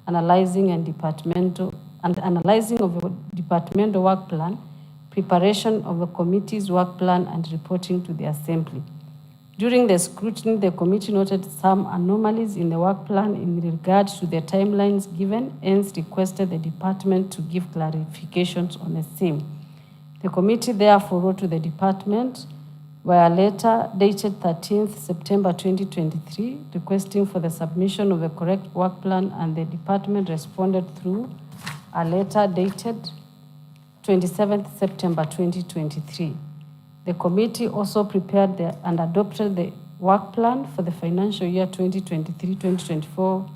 analyzing of a departmental work plan, preparation of the committee's work plan, and reporting to the Assembly. During the scrutiny, the committee noted some anomalies in the work plan in regard to the timelines given, hence requested the department to give clarifications on the same. The committee therefore wrote to the department via letter dated 13th September 2023, requesting for the submission of the correct work plan, and the department responded through a letter dated 27th September 2023. The committee also prepared and adopted the work plan for the financial year 2023-2024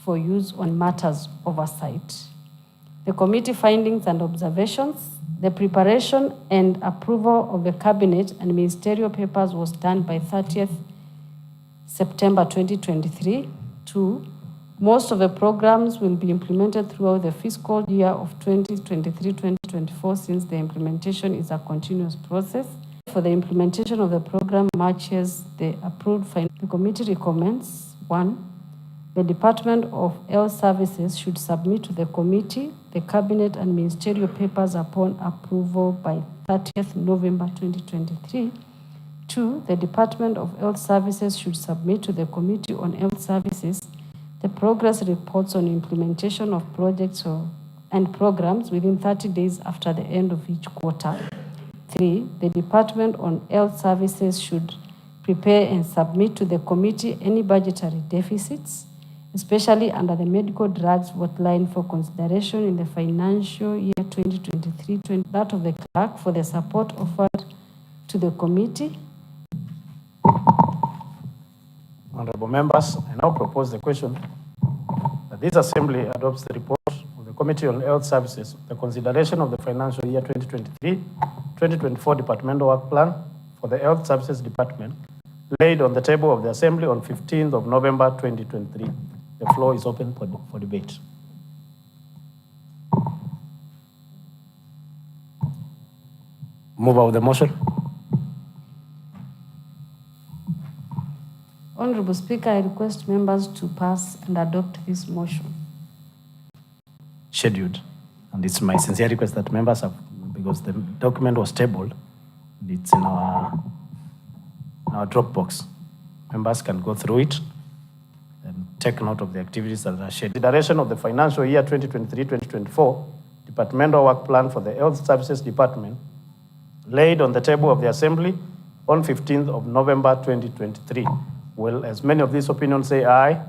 for use on matters oversight. The committee findings and observations: the preparation and approval of the cabinet and ministerial papers was done by 30th September 2023. 2. Most of the programs will be implemented throughout the fiscal year of 2023-2024, since the implementation is a continuous process. For the implementation of the program matches the approved the committee recommends: 1. The Department of Health Services should submit to the committee the cabinet and ministerial papers upon approval by 30th November 2023. 2. The Department of Health Services should submit to the Committee on Health Services the progress reports on implementation of projects and programs within 30 days after the end of each quarter. 3. The Department on Health Services should prepare and submit to the committee any budgetary deficits, especially under the medical drugs outlined for consideration in the financial year 2023-2024, that of the clerk for the support offered to the committee. Honorable members, I now propose the question that this Assembly adopts the report of the Committee on Health Services, the consideration of the financial year 2023-2024 departmental work plan for the Health Services Department, laid on the table of the Assembly on 15th of November 2023. The floor is open for debate. Mover of the motion. Honorable Speaker, I request members to pass and adopt this motion. Scheduled. And it's my sincere request that members have, because the document was tabled, and it's in our Dropbox. Members can go through it and take note of the activities that are scheduled. Consideration of the financial year 2023-2024 departmental work plan for the Health Services Department, laid on the table of the Assembly on 15th of November 2023. Will as many of these opinions say aye?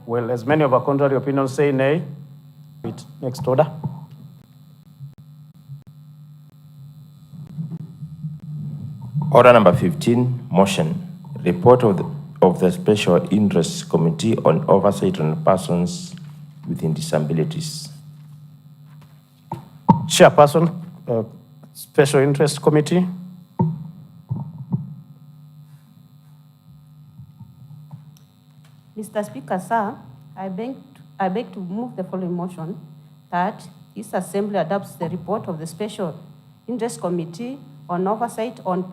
Will as many of our contrary opinions say nay? Next order. Order number 15, motion. Report of the Special Interest Committee on Oversight on Persons with disabilities. Chairperson, Special Interest Committee. Mr. Speaker, sir, I beg to move the following motion that this Assembly adopts the report of the Special Interest Committee on Oversight on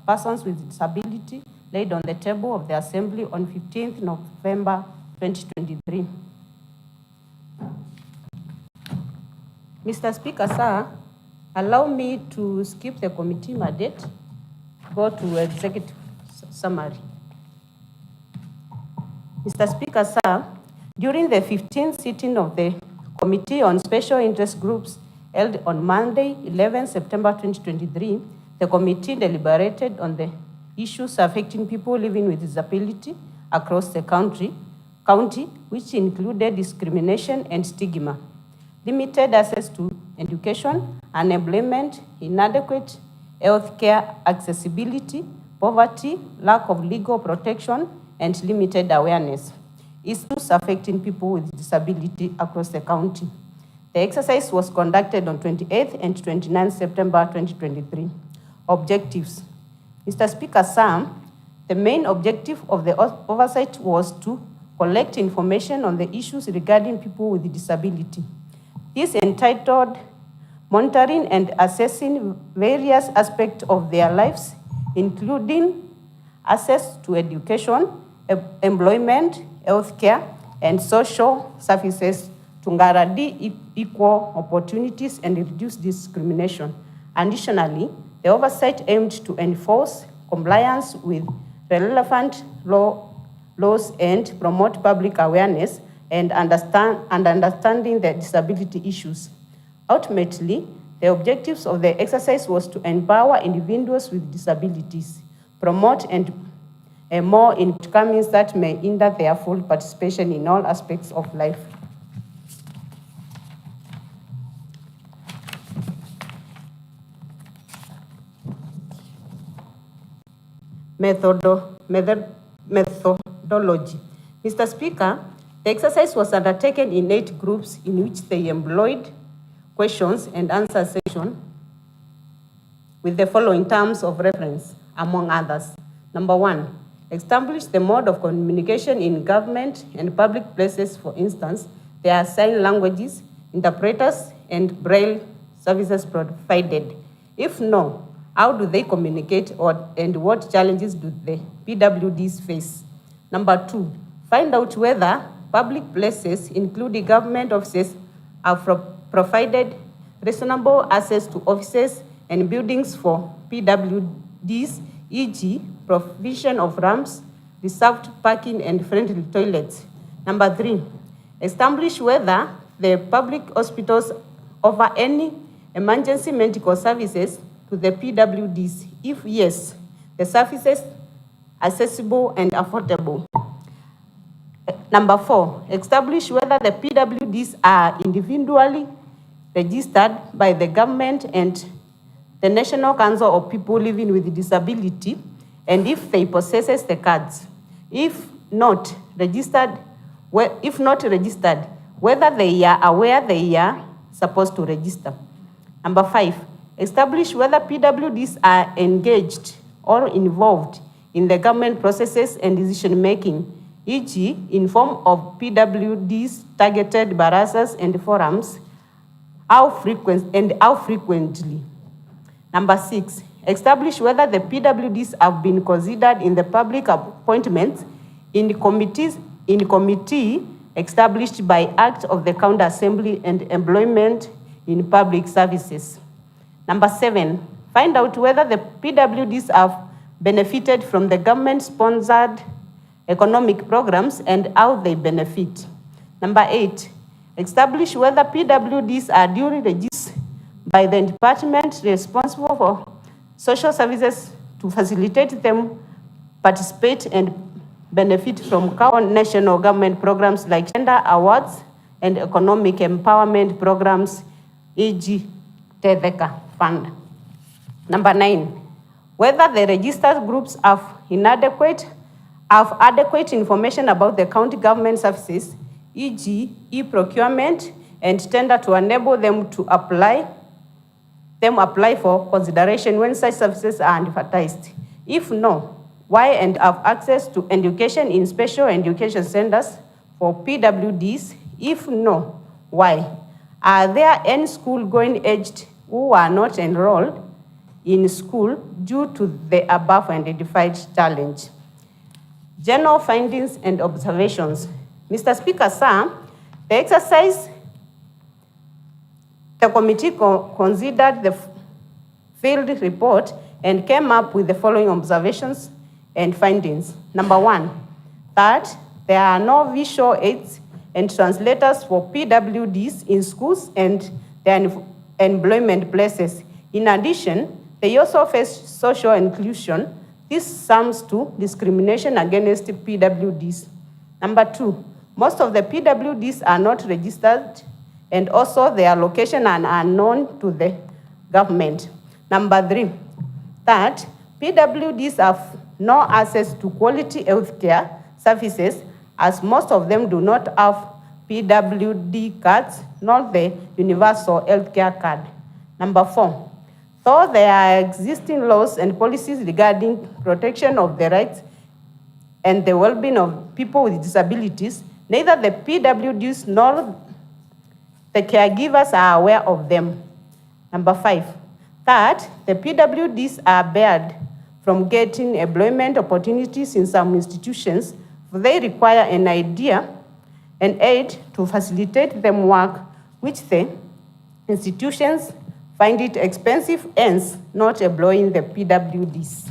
Persons with Disability laid on the table of the Assembly on 15th November 2023. Mr. Speaker, sir, allow me to skip the committee mandate, go to executive summary. Mr. Speaker, sir, during the 15th sitting of the Committee on Special Interest Groups held on Monday, 11 September 2023, the committee deliberated on the issues affecting people living with disability across the county, which included discrimination and stigma, limited access to education, unemployment, inadequate healthcare accessibility, poverty, lack of legal protection, and limited awareness. Issues affecting people with disability across the county. The exercise was conducted on 28th and 29th September 2023. Objectives. Mr. Speaker, sir, the main objective of the oversight was to collect information on the issues regarding people with disability. This entitled monitoring and assessing various aspects of their lives, including access to education, employment, healthcare, and social services to guarantee equal opportunities and reduce discrimination. Additionally, the oversight aimed to enforce compliance with relevant laws and promote public awareness and understanding the disability issues. Ultimately, the objectives of the exercise was to empower individuals with disabilities, promote and more shortcomings that may hinder their full participation in all aspects of life. Methodology. Mr. Speaker, the exercise was undertaken in 8 groups in which they employed questions and answer session with the following terms of reference, among others. Number 1, establish the mode of communication in government and public places. For instance, there are sign languages, interpreters, and braille services provided. If no, how do they communicate and what challenges do the PWDs face? Number 2, find out whether public places, including government offices, have provided reasonable access to offices and buildings for PWDs, e.g., provision of ramps, reserved parking, and friendly toilets. Number 3, establish whether the public hospitals offer any emergency medical services to the PWDs. If yes, the services accessible and affordable. Number 4, establish whether the PWDs are individually registered by the government and the National Council of People Living with Disability, and if they possess the cards. If not registered, whether they are aware they are supposed to register. Number 5, establish whether PWDs are engaged or involved in the government processes and decision-making, e.g., in form of PWDs, targeted barazas and forums, how frequently. Number 6, establish whether the PWDs have been considered in the public appointments in committee established by Act of the County Assembly and employment in public services. Number 7, find out whether the PWDs have benefited from the government-sponsored economic programs and how they benefit. Number 8, establish whether PWDs are duly registered by the department responsible for social services to facilitate them participate and benefit from current national government programs like gender awards and economic empowerment programs, e.g. TEDECA Fund. Number 9, whether the registered groups have adequate information about the county government services, e.g. e-procurement and tender to enable them to apply for consideration when such services are advertised? If no, why, and have access to education in special education centers for PWDs? If no, why? Are there any school-going aged who are not enrolled in school due to the above identified challenge? General findings and observations. Mr. Speaker, sir, the committee considered the field report and came up with the following observations and findings. Number one, that there are no visual aids and translators for PWDs in schools and their employment places. In addition, they also face social inclusion. This sums to discrimination against PWDs. Number two, most of the PWDs are not registered, and also their location are unknown to the government. Number three, that PWDs have no access to quality healthcare services, as most of them do not have PWD cards, nor the universal healthcare card. Number four, though there are existing laws and policies regarding protection of the rights and the well-being of people with disabilities, neither the PWDs nor the caregivers are aware of them. Number five, that the PWDs are barred from getting employment opportunities in some institutions. They require an aid to facilitate them work, which the institutions find it expensive, hence not employing the PWDs.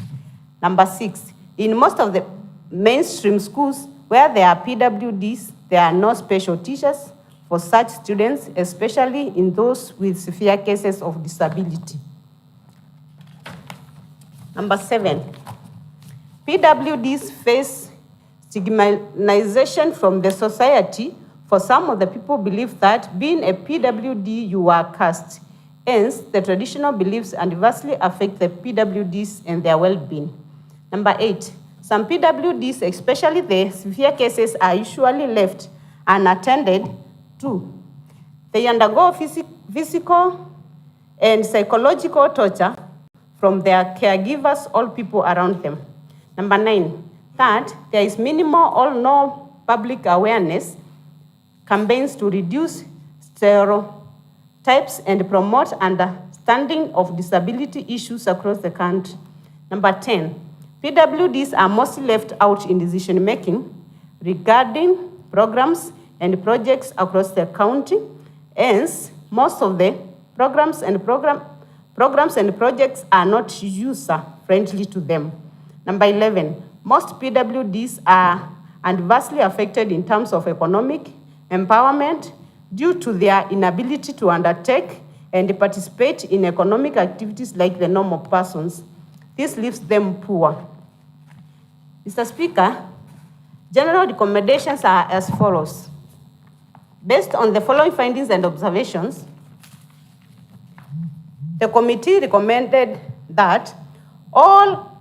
Number six, in most of the mainstream schools where there are PWDs, there are no special teachers for such students, especially in those with severe cases of disability. Number seven, PWDs face stigmatization from the society. For some of the people believe that being a PWD, you are cursed. Hence, the traditional beliefs adversely affect the PWDs and their well-being. Number eight, some PWDs, especially the severe cases, are usually left unattended to. They undergo physical and psychological torture from their caregivers, all people around them. Number nine, that there is minimal or no public awareness campaigns to reduce stereotypes and promote understanding of disability issues across the country. Number 10, PWDs are mostly left out in decision-making regarding programs and projects across the county. Hence, most of the programs and projects are not user-friendly to them. Number 11, most PWDs are adversely affected in terms of economic empowerment due to their inability to undertake and participate in economic activities like the normal persons. This leaves them poor. Mr. Speaker, general recommendations are as follows. Based on the following findings and observations, the committee recommended that all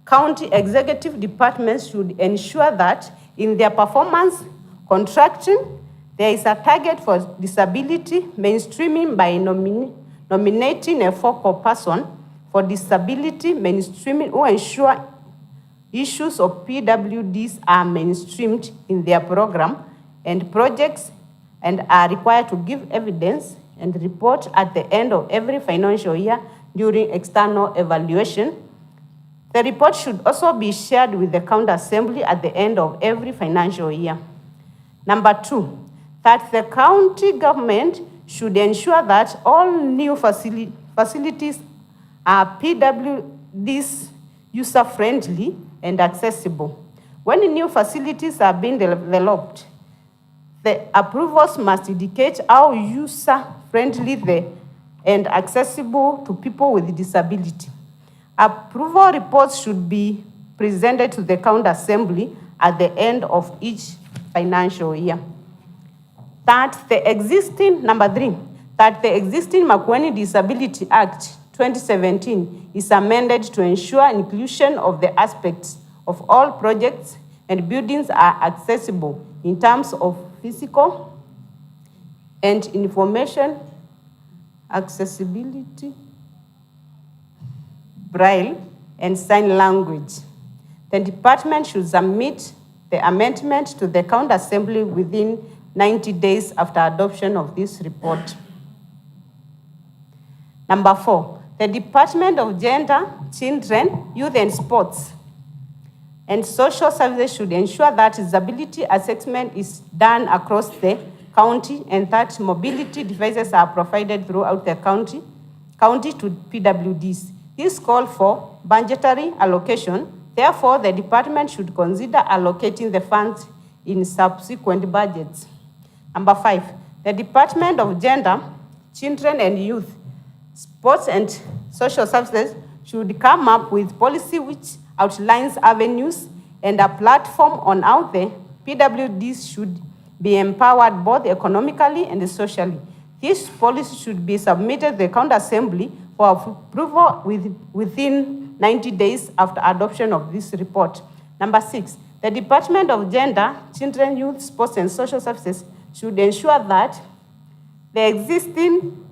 county executive departments should ensure that in their performance contracting, there is a target for disability mainstreaming by nominating a focal person for disability mainstreaming who ensure issues of PWDs are mainstreamed in their program and projects and are required to give evidence and report at the end of every financial year during external evaluation. The report should also be shared with the county assembly at the end of every financial year. Number 2, that the county government should ensure that all new facilities are PWDs user-friendly and accessible. When new facilities are being developed, the approvals must indicate how user-friendly they and accessible to people with disability. Approval reports should be presented to the county assembly at the end of each financial year. Number 3, that the existing Makueni Disability Act 2017 is amended to ensure inclusion of the aspects of all projects and buildings are accessible in terms of physical and information accessibility, Braille, and sign language. The department should submit the amendment to the County Assembly within 90 days after adoption of this report. Number 4, the Department of Gender, Children, Youth and Sports and Social Services should ensure that disability assessment is done across the county and that mobility devices are provided throughout the county to PWDs. This call for budgetary allocation. Therefore, the department should consider allocating the funds in subsequent budgets. Number 5, the Department of Gender, Children and Youth, Sports and Social Services should come up with policy which outlines avenues and a platform on how the PWDs should be empowered both economically and socially. This policy should be submitted to the County Assembly for approval within 90 days after adoption of this report. Number 6, the Department of Gender, Children, Youth, Sports and Social Services should ensure that the existing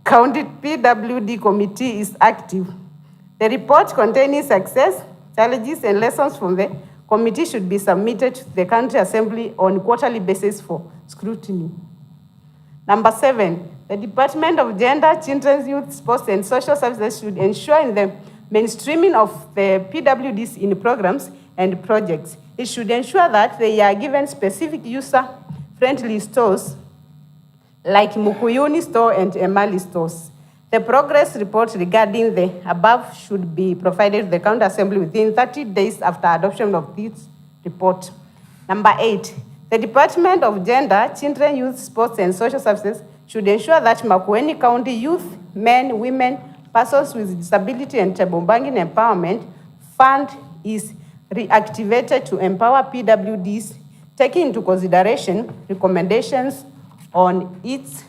county PWD committee is active. The report containing success, challenges and lessons from the committee should be submitted to the County Assembly on a quarterly basis for scrutiny. Number 7, the Department of Gender, Children, Youth, Sports and Social Services should ensure in the mainstreaming of the PWDs in programs and projects. It should ensure that they are given specific user-friendly stores like Mukuyuni store and Emali stores. The progress report regarding the above should be provided to the County Assembly within 30 days after adoption of this report. Number 8, the Department of Gender, Children, Youth, Sports and Social Services should ensure that Makueni County youth, men, women, persons with disability and Tebombangi Empowerment Fund is reactivated to empower PWDs, taking into consideration recommendations on its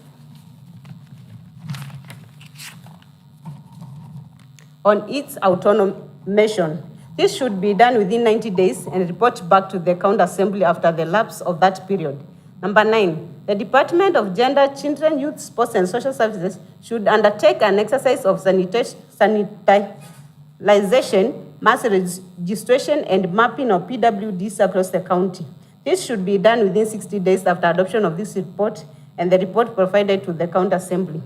automation. This should be done within 90 days and report back to the County Assembly after the lapse of that period. Number 9, the Department of Gender, Children, Youth, Sports and Social Services should undertake an exercise of sanitization, mass registration and mapping of PWDs across the county. This should be done within 60 days after adoption of this report and the report provided to the County Assembly.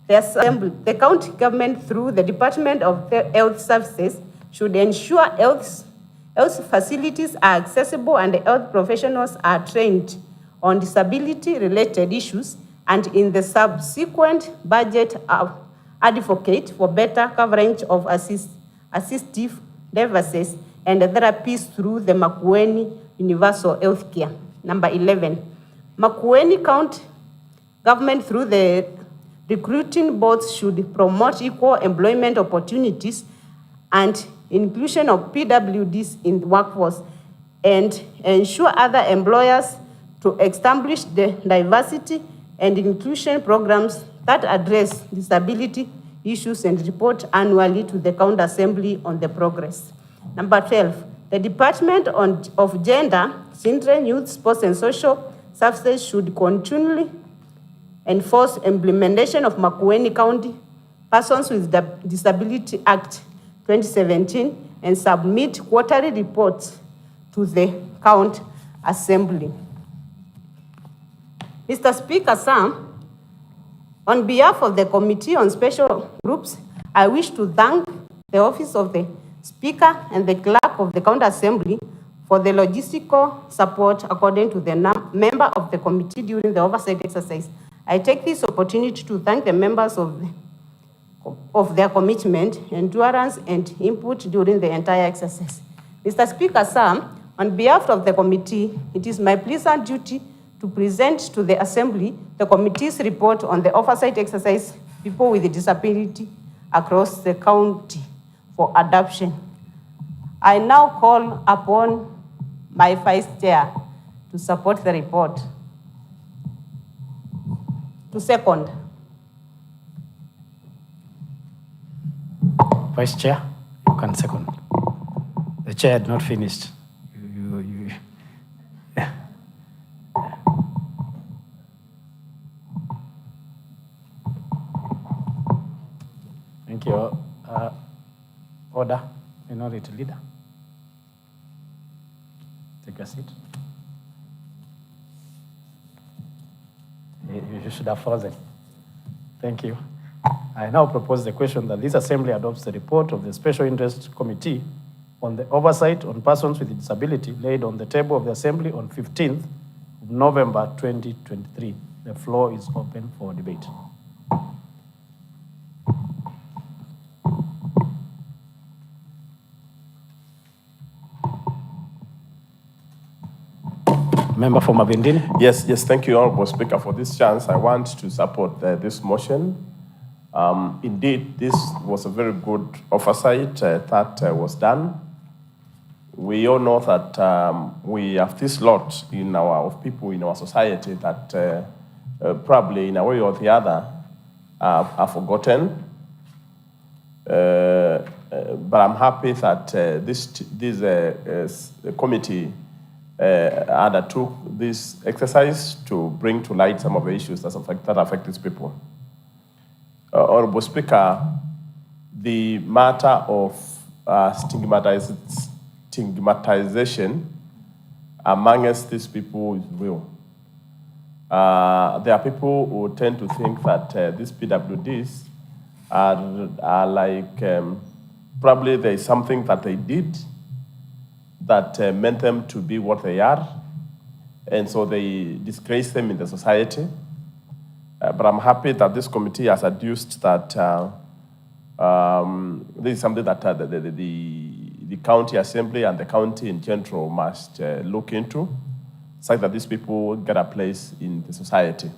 The county government through the Department of Health Services should ensure health facilities are accessible and health professionals are trained on disability-related issues, and in the subsequent budget advocate for better coverage of assistive devices and therapies through the Makueni Universal Healthcare. Number 11, Makueni County government through the recruiting boards should promote equal employment opportunities and inclusion of PWDs in the workforce and ensure other employers to establish the diversity and inclusion programs that address disability issues and report annually to the County Assembly on the progress. Number 12, the Department of Gender, Children, Youth, Sports and Social Services should continually enforce implementation of Makueni County Persons with Disability Act 2017 and submit quarterly reports to the County Assembly. Mr. Speaker, sir, on behalf of the Committee on Special Groups, I wish to thank the Office of the Speaker and the Clerk of the County Assembly for the logistical support according to the member of the committee during the oversight exercise. I take this opportunity to thank the members of their commitment, endurance, and input during the entire exercise. Mr. Speaker, sir, on behalf of the committee, it is my pleasant duty to present to the Assembly the committee's report on the oversight exercise people with disability across the county for adoption. I now call upon my Vice Chair to support the report. To second. Vice Chair, you can second. The chair had not finished. Thank you. Order, Minority Leader. Take a seat. You should have frozen. Thank you. I now propose the question that this Assembly adopts the report of the Special Interest Committee on the oversight on persons with disability laid on the table of the Assembly on 15th of November 2023. The floor is open for debate. Member for Mavindini. Yes, thank you, Honorable Speaker, for this chance. I want to support this motion. Indeed, this was a very good oversight that was done. We all know that we have this lot of people in our society that probably in a way or the other are forgotten. But I'm happy that this committee undertook this exercise to bring to light some of the issues that affect these people. Honorable Speaker, the matter of stigmatization amongst these people is real. There are people who tend to think that these PWDs are like, probably there is something that they did that meant them to be what they are, and so they disgrace them in the society. But I'm happy that this committee has adduced that this is something that the county assembly and the county in general must look into, so that these people get a place in the society.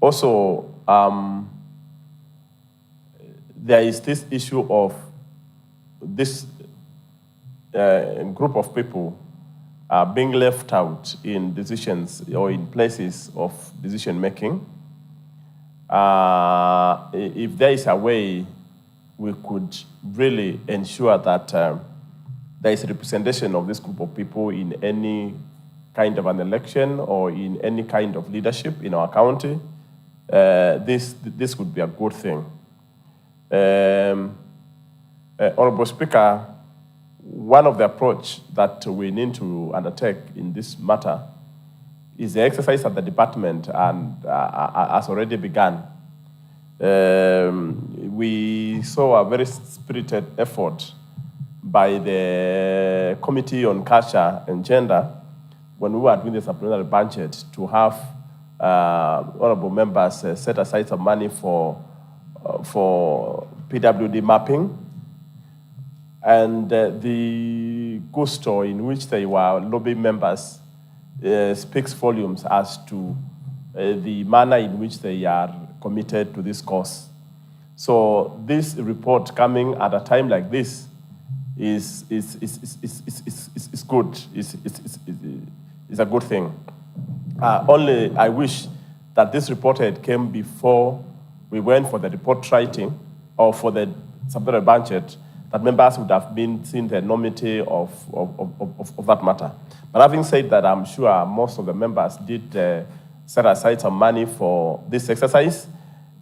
Also, there is this issue of this group of people being left out in decisions or in places of decision making. If there is a way we could really ensure that there is representation of this group of people in any kind of an election or in any kind of leadership in our county, this would be a good thing. Honorable Speaker, one of the approach that we need to undertake in this matter is the exercise that the department has already begun. We saw a very spirited effort by the Committee on Culture and Gender when we were doing the supplementary budget to have honorable members set aside some money for PWD mapping. And the gusto in which they were lobby members speaks volumes as to the manner in which they are committed to this cause. So this report coming at a time like this is good. It's a good thing. Only I wish that this report had came before we went for the report writing or for the supplementary budget, that members would have seen the enormity of that matter. But having said that, I'm sure most of the members did set aside some money for this exercise,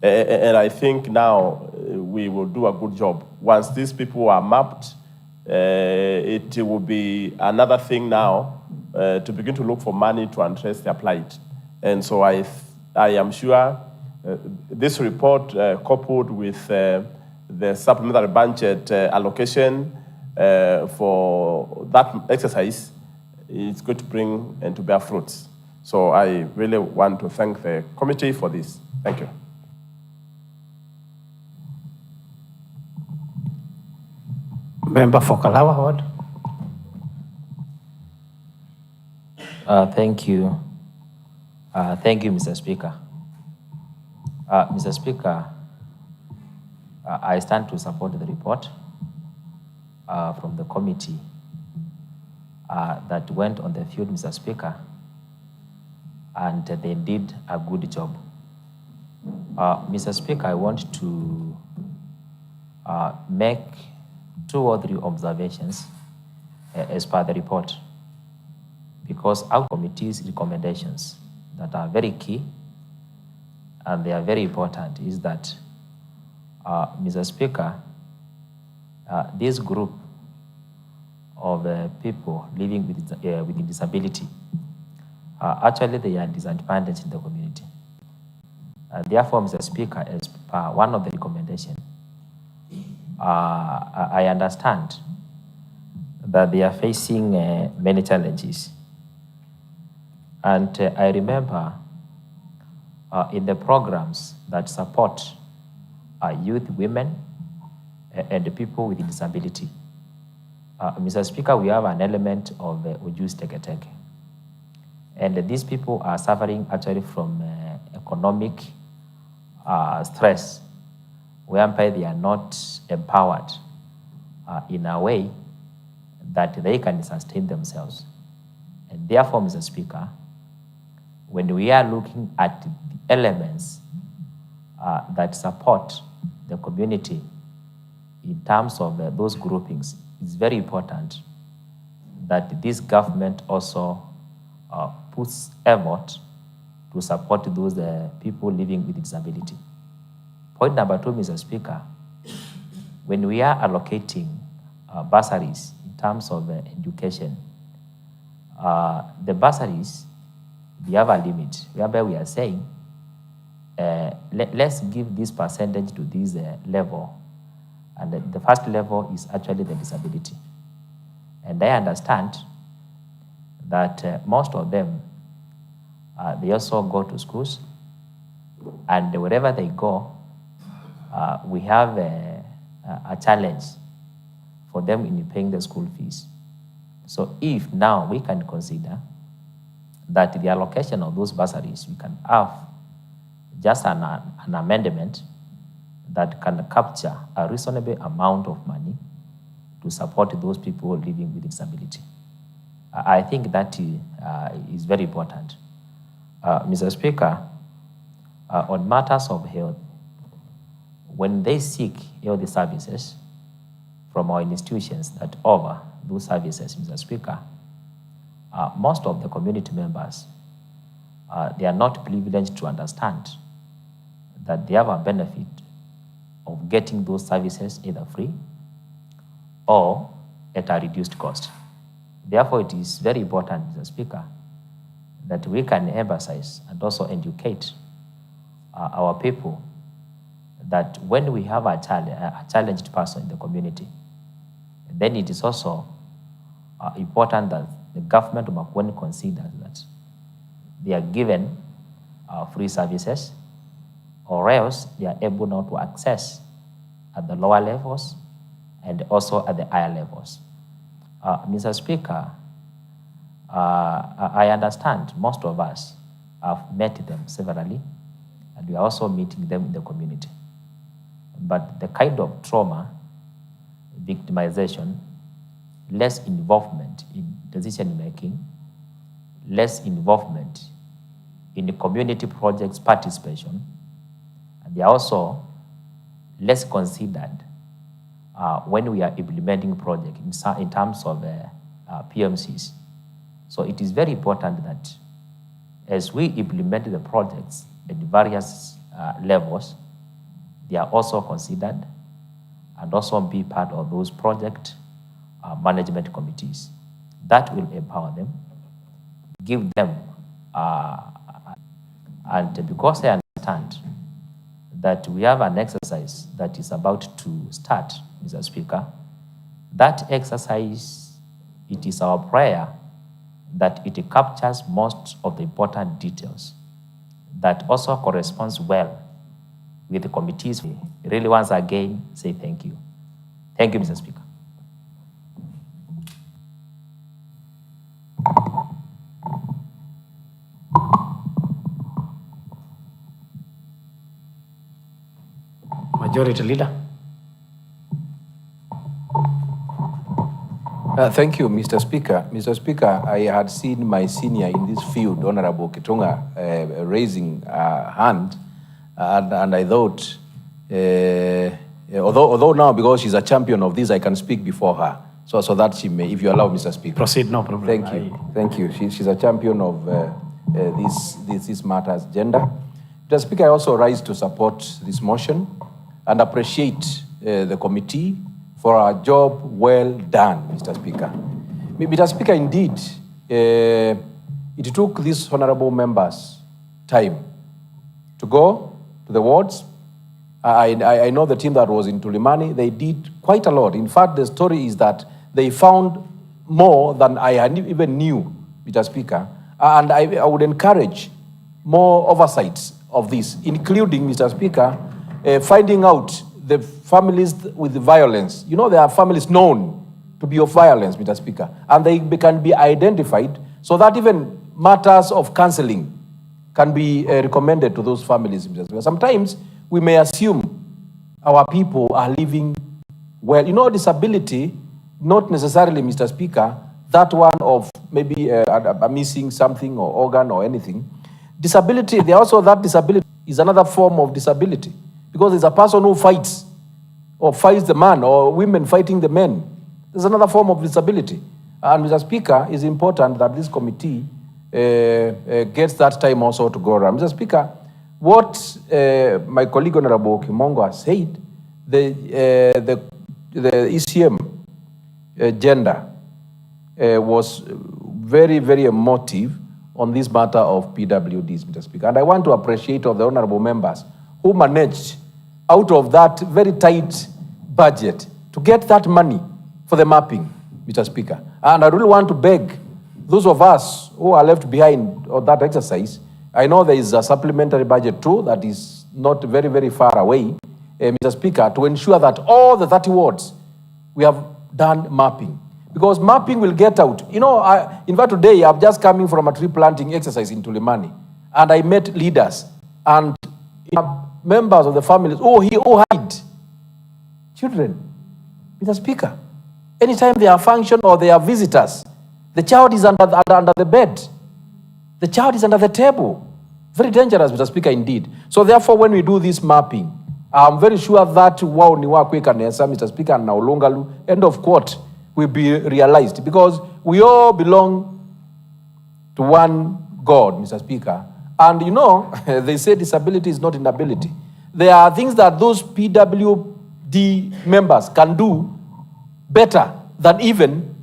and I think now we will do a good job. Once these people are mapped, it will be another thing now to begin to look for money to address their plight. And so I am sure this report, coupled with the supplementary budget allocation for that exercise, is going to bring and to bear fruits. So I really want to thank the committee for this. Thank you. Member for Kalawa Ward. Thank you. Thank you, Mr. Speaker. Mr. Speaker, I stand to support the report from the committee that went on the field, Mr. Speaker, and they did a good job. Mr. Speaker, I want to make 2 or 3 observations as per the report, because our committee's recommendations that are very key and they are very important is that Mr. Speaker, this group of people living with disability, actually they are disadvantaged in the community. Therefore, Mr. Speaker, as per one of the recommendations, I understand that they are facing many challenges. And I remember in the programs that support youth, women, and the people with disability, Mr. Speaker, we have an element of Ujus Teke. And these people are suffering actually from economic stress, whereby they are not empowered in a way that they can sustain themselves. And therefore, Mr. Speaker, when we are looking at the elements that support the community in terms of those groupings, it's very important that this government also puts effort to support those people living with disability. Point number 2, Mr. Speaker, when we are allocating bursaries in terms of education, the bursaries, we have a limit, whereby we are saying, let's give this percentage to this level. And the first level is actually the disability. And I understand that most of them, they also go to schools, and wherever they go, we have a challenge for them in paying the school fees. So if now we can consider that the allocation of those bursaries, we can have just an amendment that can capture a reasonable amount of money to support those people living with disability. I think that is very important. Mr. Speaker, on matters of health, when they seek health services from our institutions that offer those services, Mr. Speaker, most of the community members, they are not privileged to understand that they have a benefit of getting those services either free or at a reduced cost. Therefore, it is very important, Mr. Speaker, that we can emphasize and also educate our people that when we have a challenged person in the community, then it is also important that the government of Makueni considers that they are given free services, or else they are able now to access at the lower levels and also at the higher levels. Mr. Speaker, I understand most of us have met them severally, and we are also meeting them in the community. But the kind of trauma, victimization, less involvement in decision-making, less involvement in the community projects participation, and they are also less considered when we are implementing projects in terms of PMCs. So it is very important that as we implement the projects at various levels, they are also considered and also be part of those project management committees. That will empower them, give them, and because I understand that we have an exercise that is about to start, Mr. Speaker, that exercise, it is our prayer that it captures most of the important details that also corresponds well with the committees. We really once again say thank you. Thank you, Mr. Speaker. Majority Leader. Thank you, Mr. Speaker. Mr. Speaker, I had seen my senior in this field, Honorable Kitunga, raising a hand, and I thought, although now because she's a champion of this, I can speak before her, so that she may, if you allow, Mr. Speaker. Proceed, no problem. Thank you. Thank you. She's a champion of this matters gender. Mr. Speaker, I also rise to support this motion, and appreciate the committee for a job well done, Mr. Speaker. Mr. Speaker, indeed, it took these honorable members time to go to the wards. I know the team that was in Tulimani, they did quite a lot. In fact, the story is that they found more than I had even knew, Mr. Speaker. And I would encourage more oversights of this, including, Mr. Speaker, finding out the families with violence. You know, there are families known to be of violence, Mr. Speaker, and they can be identified so that even matters of counseling can be recommended to those families, Mr. Speaker. Sometimes we may assume our people are living well. You know, disability, not necessarily, Mr. Speaker, that one of maybe missing something or organ or anything. Disability, there also that disability is another form of disability, because there's a person who fights or fights the man, or women fighting the men. There's another form of disability. And Mr. Speaker, it's important that this committee gets that time also to go around. Mr. Speaker, what my colleague Honorable Kimongo has said, the ECM gender was very, very emotive on this matter of PWDs, Mr. Speaker. And I want to appreciate all the honorable members who managed, out of that very tight budget, to get that money for the mapping, Mr. Speaker. And I really want to beg those of us who are left behind on that exercise. I know there is a supplementary budget too that is not very, very far away, Mr. Speaker, to ensure that all the 30 wards, we have done mapping. Because mapping will get out. You know, in fact, today I'm just coming from a tree planting exercise in Tulimani, and I met leaders and members of the families who hide children. Mr. Speaker, anytime they are function or they are visitors, the child is under the bed. The child is under the table. Very dangerous, Mr. Speaker, indeed. So therefore, when we do this mapping, I'm very sure that wao ni wakweka nesa, Mr. Speaker, na ulongalu, end of quote, will be realized, because we all belong to one God, Mr. Speaker. And you know, they say disability is not inability. There are things that those PWD members can do better than even,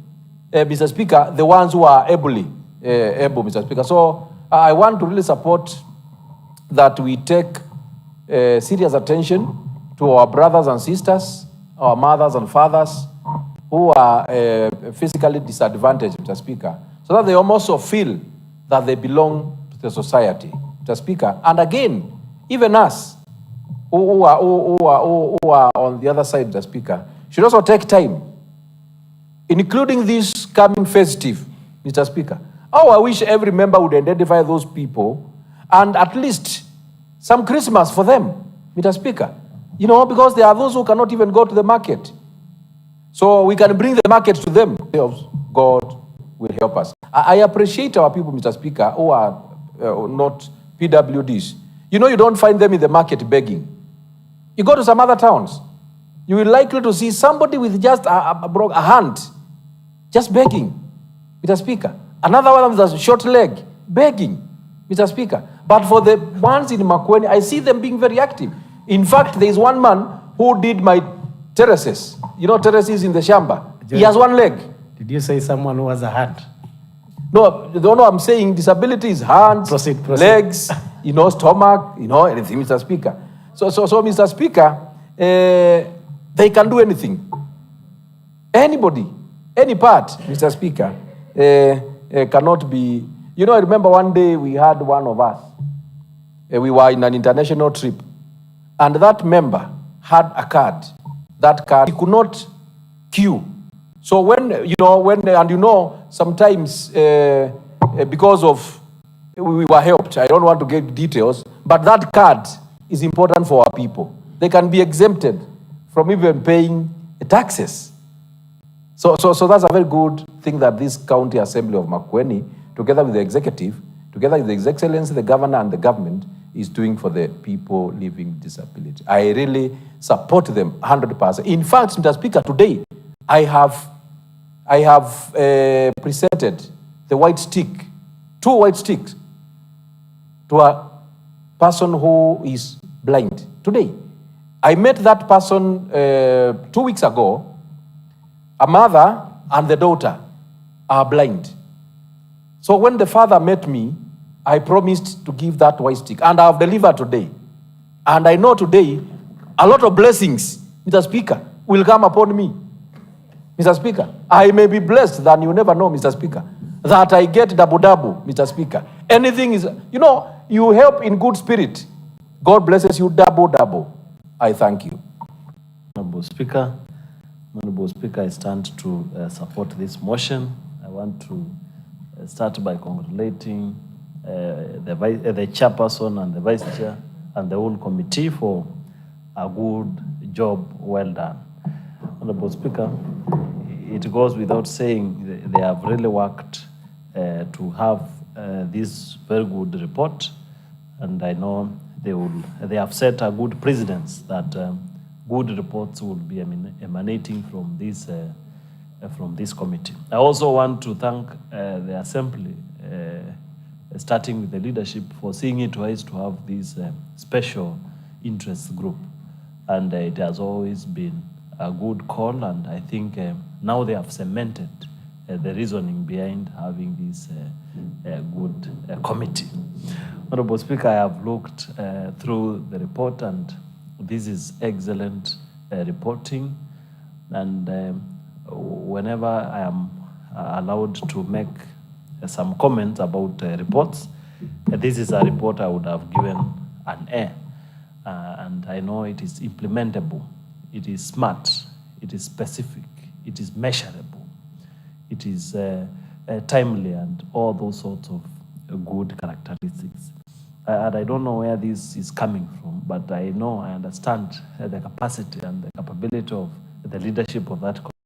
Mr. Speaker, the ones who are able, Mr. Speaker. So I want to really support that we take serious attention to our brothers and sisters, our mothers and fathers who are physically disadvantaged, Mr. Speaker, so that they also feel that they belong to the society, Mr. Speaker. And again, even us who are on the other side, Mr. Speaker, should also take time, including this coming festive, Mr. Speaker. Oh, I wish every member would identify those people and at least some Christmas for them, Mr. Speaker. You know, because there are those who cannot even go to the market. So we can bring the market to them. God will help us. I appreciate our people, Mr. Speaker, who are not PWDs. You know, you don't find them in the market begging. You go to some other towns, you will likely to see somebody with just a hand, just begging, Mr. Speaker. Another one with a short leg, begging, Mr. Speaker. But for the ones in Makueni, I see them being very active. In fact, there is one man who did my terraces. You know, terraces in the Shamba. He has one leg. Did you say someone who has a hand? No, I'm saying disability is hands, legs, you know, stomach, you know, anything, Mr. Speaker. So Mr. Speaker, they can do anything. Anybody, any part, Mr. Speaker, cannot be. You know, I remember one day we had one of us. We were in an international trip, and that member had a card. That card, he could not queue. So sometimes because of, we were helped. I don't want to get details, but that card is important for our people. They can be exempted from even paying taxes. So that's a very good thing that this County Assembly of Makueni, together with the executive, together with His Excellency, the governor and the government, is doing for the people living with disability. I really support them 100%. In fact, Mr. Speaker, today I have presented the white stick, 2 white sticks, to a person who is blind today. I met that person 2 weeks ago. A mother and the daughter are blind. So when the father met me, I promised to give that white stick, and I've delivered today. And I know today a lot of blessings, Mr. Speaker, will come upon me. Mr. Speaker, I may be blessed than you never know, Mr. Speaker, that I get double, Mr. Speaker. Anything is, you help in good spirit. God blesses you double. I thank you. Honorable Speaker, I stand to support this motion. I want to start by congratulating the chairperson and the vice chair and the whole committee for a good job well done. Honorable Speaker, it goes without saying they have really worked to have this very good report, and I know they have set a good precedence that good reports will be emanating from this committee. I also want to thank the Assembly, starting with the leadership, for seeing it wise to have this special interest group. And it has always been a good call, and I think now they have cemented the reasoning behind having this good committee. Honorable Speaker, I have looked through the report, and this is excellent reporting. And whenever I am allowed to make some comments about reports, this is a report I would have given an A. And I know it is implementable, it is smart, it is specific, it is measurable, it is timely, and all those sorts of good characteristics. And I don't know where this is coming from, but I know, I understand the capacity and the capability of the leadership of that committee